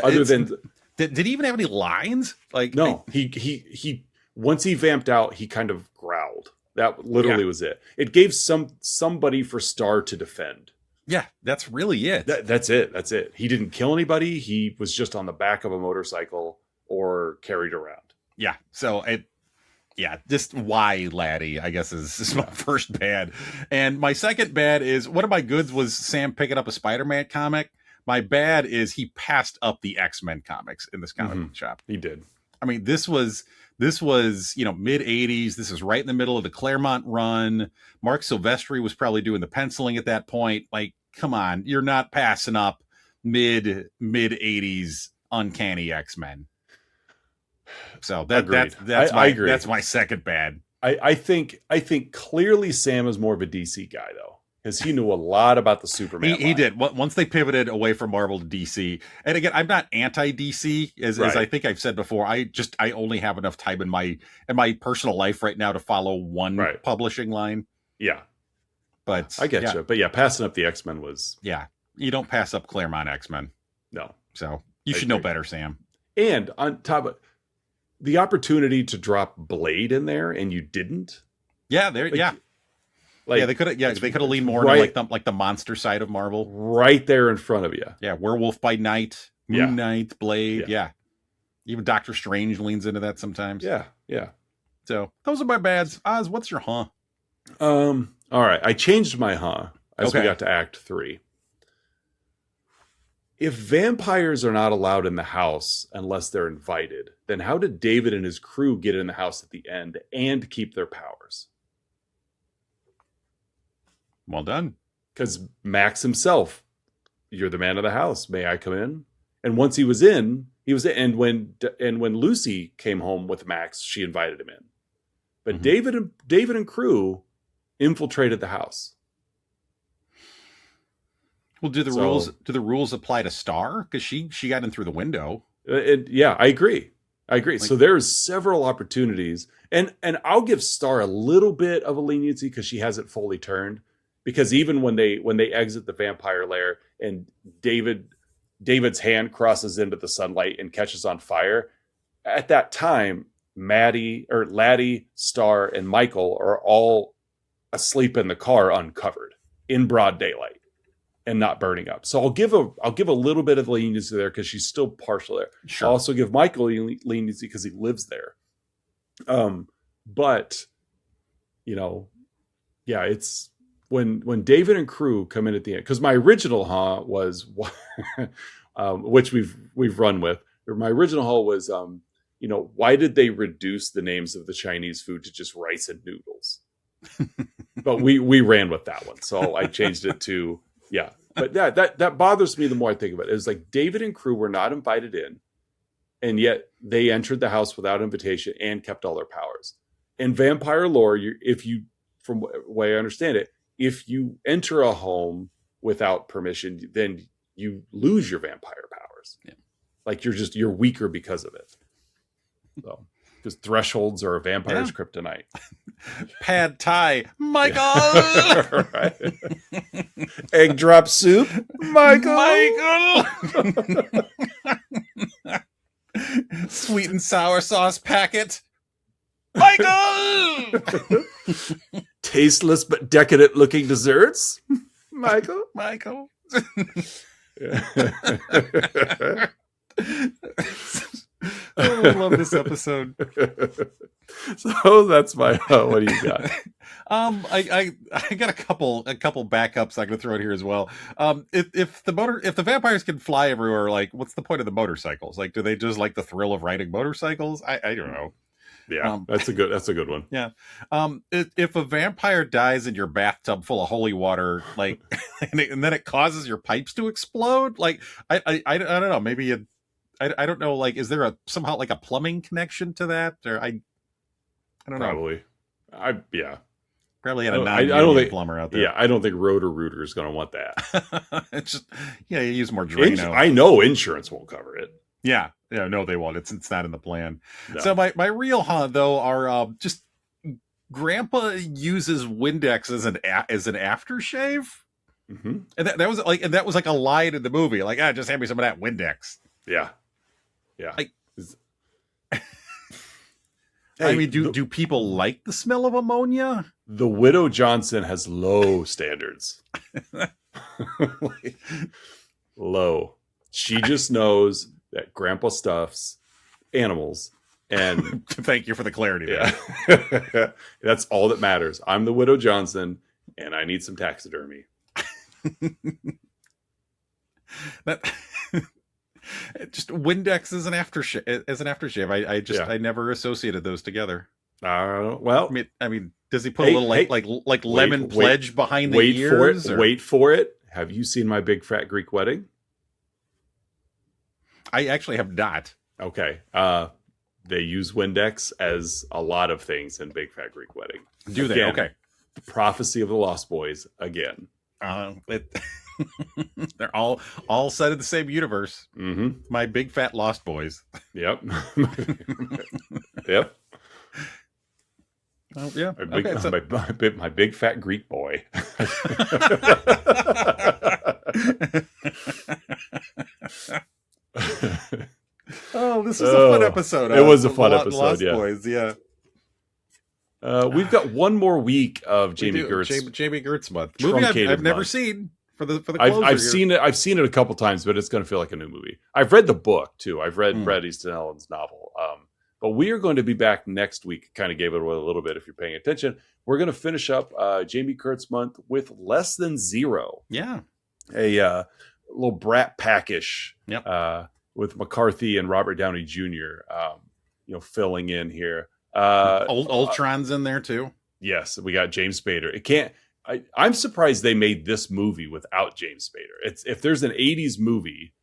Other than did he even have any lines? Like no, he once he vamped out, he kind of growled. That literally was it. It gave somebody for Star to defend. Yeah, that's really it. That's it. He didn't kill anybody. He was just on the back of a motorcycle or carried around. Yeah. So just why Laddie, I guess, is my first bad. And my second bad is one of my goods was Sam picking up a Spider-Man comic. My bad is he passed up the X-Men comics in this comic book shop. He did. I mean, this was mid 80s. This is right in the middle of the Claremont run. Mark Silvestri was probably doing the penciling at that point. Like, come on, you're not passing up mid 80s uncanny X-Men. So I agree. That's my second bad. I think clearly Sam is more of a DC guy though, because he knew a lot about the Superman. He did. Once they pivoted away from Marvel to DC, and again, I'm not anti-DC as I think I've said before. I only have enough time in my personal life right now to follow one publishing line. Yeah, but I get you. But yeah, passing up the X-Men was you don't pass up Claremont X-Men. No, so you should know better, Sam. And on top of the opportunity to drop Blade in there, and you didn't. Yeah, they could have leaned more into like the monster side of Marvel, right there in front of you. Yeah, Werewolf by Night, Moon Knight, Blade. Yeah, even Doctor Strange leans into that sometimes. Yeah. So those are my bads. Oz, what's your huh? All right, I changed my huh as we got to Act 3. If vampires are not allowed in the house unless they're invited, then how did David and his crew get in the house at the end and keep their powers? Well done. Because Max himself, you're the man of the house. May I come in? And once he was in, and when Lucy came home with Max, she invited him in. But David and crew infiltrated the house. Well, do the rules apply to Star? Because she got in through the window. I agree. So there's several opportunities, and I'll give Star a little bit of a leniency because she hasn't fully turned. Because even when they exit the vampire lair and David's hand crosses into the sunlight and catches on fire, at that time Laddie, Star, and Michael are all asleep in the car uncovered in broad daylight and not burning up. So I'll give a little bit of leniency there because she's still partial there. Sure. I'll also give Michael leniency because he lives there. But it's when David and crew come in at the end, because my original was which we've run with. My original was why did they reduce the names of the Chinese food to just rice and noodles? But we ran with that one, so I changed it to. Yeah, but that bothers me the more I think of it. It's like David and crew were not invited in, and yet they entered the house without invitation and kept all their powers. In vampire lore, from the way I understand it, if you enter a home without permission, then you lose your vampire powers. Yeah. Like you're weaker because of it. So. Because thresholds are a vampire's kryptonite. Pad Thai, Michael. Right. Egg drop soup, Michael. Sweet and sour sauce packet, Michael. Tasteless but decadent looking desserts, Michael. Oh, I love this episode. So that's my what do you got? I got a couple backups I'm gonna throw in here as well. If the vampires can fly everywhere, like what's the point of the motorcycles? Like, do they just like the thrill of riding motorcycles? I don't know. Yeah, that's a good one. Yeah. If a vampire dies in your bathtub full of holy water, like, and then it causes your pipes to explode, like I don't know, maybe I don't know, like, is there somehow like a plumbing connection to that? Or I don't know. Probably. Yeah. Probably had I a don't non-union think plumber out there. Yeah, I don't think Roto-Rooter is going to want that. It's just, you use more Drano. I know insurance won't cover it. Yeah, no, they won't. It's not in the plan. No. So my real haunt though are just Grandpa uses Windex as an aftershave, mm-hmm. and that was like a line in the movie. Like, just hand me some of that Windex. Yeah. I mean, do people like the smell of ammonia? The Widow Johnson has low standards. Low. She just knows that Grandpa stuffs animals. And thank you for the clarity. Yeah. That's all that matters. I'm the Widow Johnson, and I need some taxidermy. Just Windex as an aftershave. I never associated those together. Well, I mean, does he put a little like lemon pledge behind the ears? Wait for it. Have you seen My Big Fat Greek Wedding? I actually have not. Okay. They use Windex as a lot of things in Big Fat Greek Wedding. Do they? Okay. The Prophecy of the Lost Boys again. They're all set in the same universe. Mm-hmm. My Big Fat Lost Boys. Yep. Yep. Oh yeah. My big fat Greek boy. Oh, this was a fun episode. It was a fun episode. Lost yeah. Boys. Yeah. We've got one more week of Jamie Gertz. Jamie Gertz month. Movie I've never seen. For the closer I've seen it. I've seen it a couple times, but it's going to feel like a new movie. I've read the book too. I've read Bret Easton Ellen's novel. But we are going to be back next week. Kind of gave it away a little bit if you're paying attention. We're going to finish up Jamie Gertz month with Less Than Zero. Yeah, a little Brat Packish. Yep. With McCarthy and Robert Downey Jr. Filling in here. Ultron's in there too. Yes, we got James Spader. I'm surprised they made this movie without James Spader. If there's an 80s movie,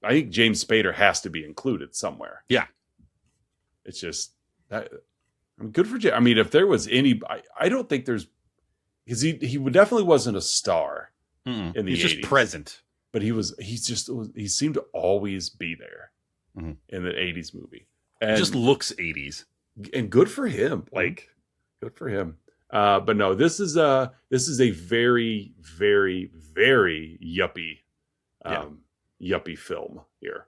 I think James Spader has to be included somewhere. Yeah. It's just that I'm good for James. I mean, if there was any, I don't think there's, because he definitely wasn't a star in the 80s. He's just present. But he seemed to always be there in the 80s movie. And just looks 80s. And good for him. Good for him. But no, this is a very, very, very yuppie film here.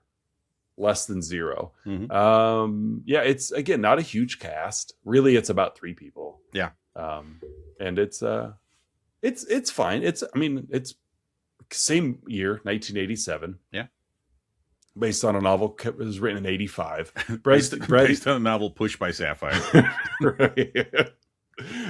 Less Than Zero. It's again not a huge cast. Really, it's about 3 people. Yeah. And it's fine. It's same year, 1987. Yeah. Based on a novel that was written in 85. Based on a novel pushed by Sapphire. Right.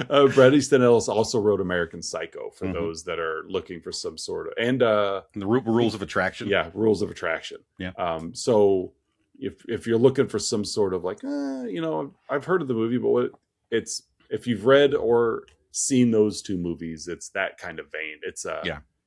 Bret Easton Ellis also wrote American Psycho for those that are looking for some sort of the Rules of Attraction. Yeah, Rules of Attraction. Yeah. So if you're looking for some sort of I've heard of the movie, but if you've read or seen those 2 movies, it's that kind of vein. It's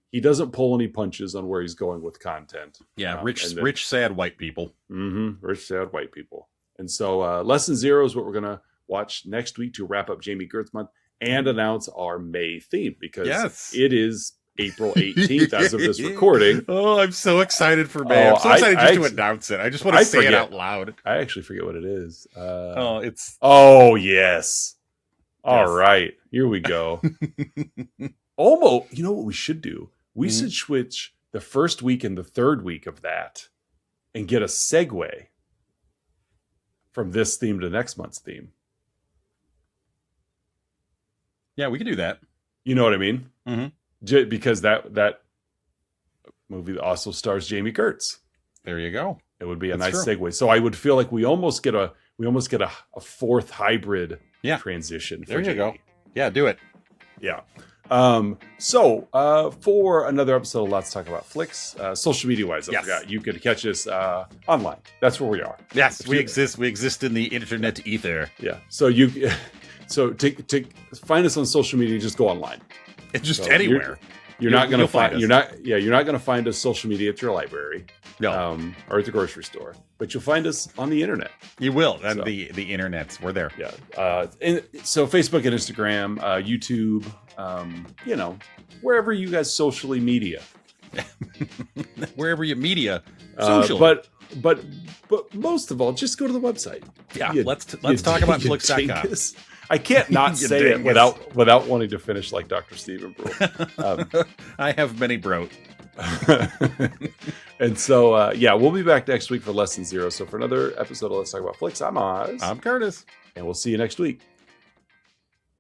he doesn't pull any punches on where he's going with content. Yeah, rich, sad white people. Rich, sad white people. And so Less Than Zero is what we're gonna watch next week to wrap up Jamie Gertz month and announce our May theme, because it is April 18th as of this recording. Oh, I'm so excited for May. I'm so excited to announce it. I just want to say it out loud. I actually forget what it is. Oh, yes. All right. Here we go. Almost. You know what we should do? We should switch the first week and the third week of that and get a segue from this theme to next month's theme. Yeah, we can do that. You know what I mean? Mm-hmm. Because that movie also stars Jamie Gertz. There you go. It would be a nice segue. So I would feel like we almost get a fourth hybrid transition. There you go. Yeah, do it. Yeah. So for another episode of Let's Talk About Flicks, social media wise, I forgot you could catch us online. That's where we are. Yes, we exist. We exist in the internet ether. Yeah. So to find us on social media, just go online. It's just anywhere. You're not going to find us social media at your library. No. or at the grocery store, but you'll find us on the internet. You will. And the internets, we're there. Yeah. So Facebook and Instagram, YouTube, wherever you guys socially media. Wherever you media, social. But most of all, just go to the website. Yeah, let's talk about Flix.com. I can't not say it without wanting to finish like Dr. Stephen Brew. I have many bro. And so, we'll be back next week for Lesson 0. So for another episode of Let's Talk About Flix, I'm Oz. I'm Curtis. And we'll see you next week.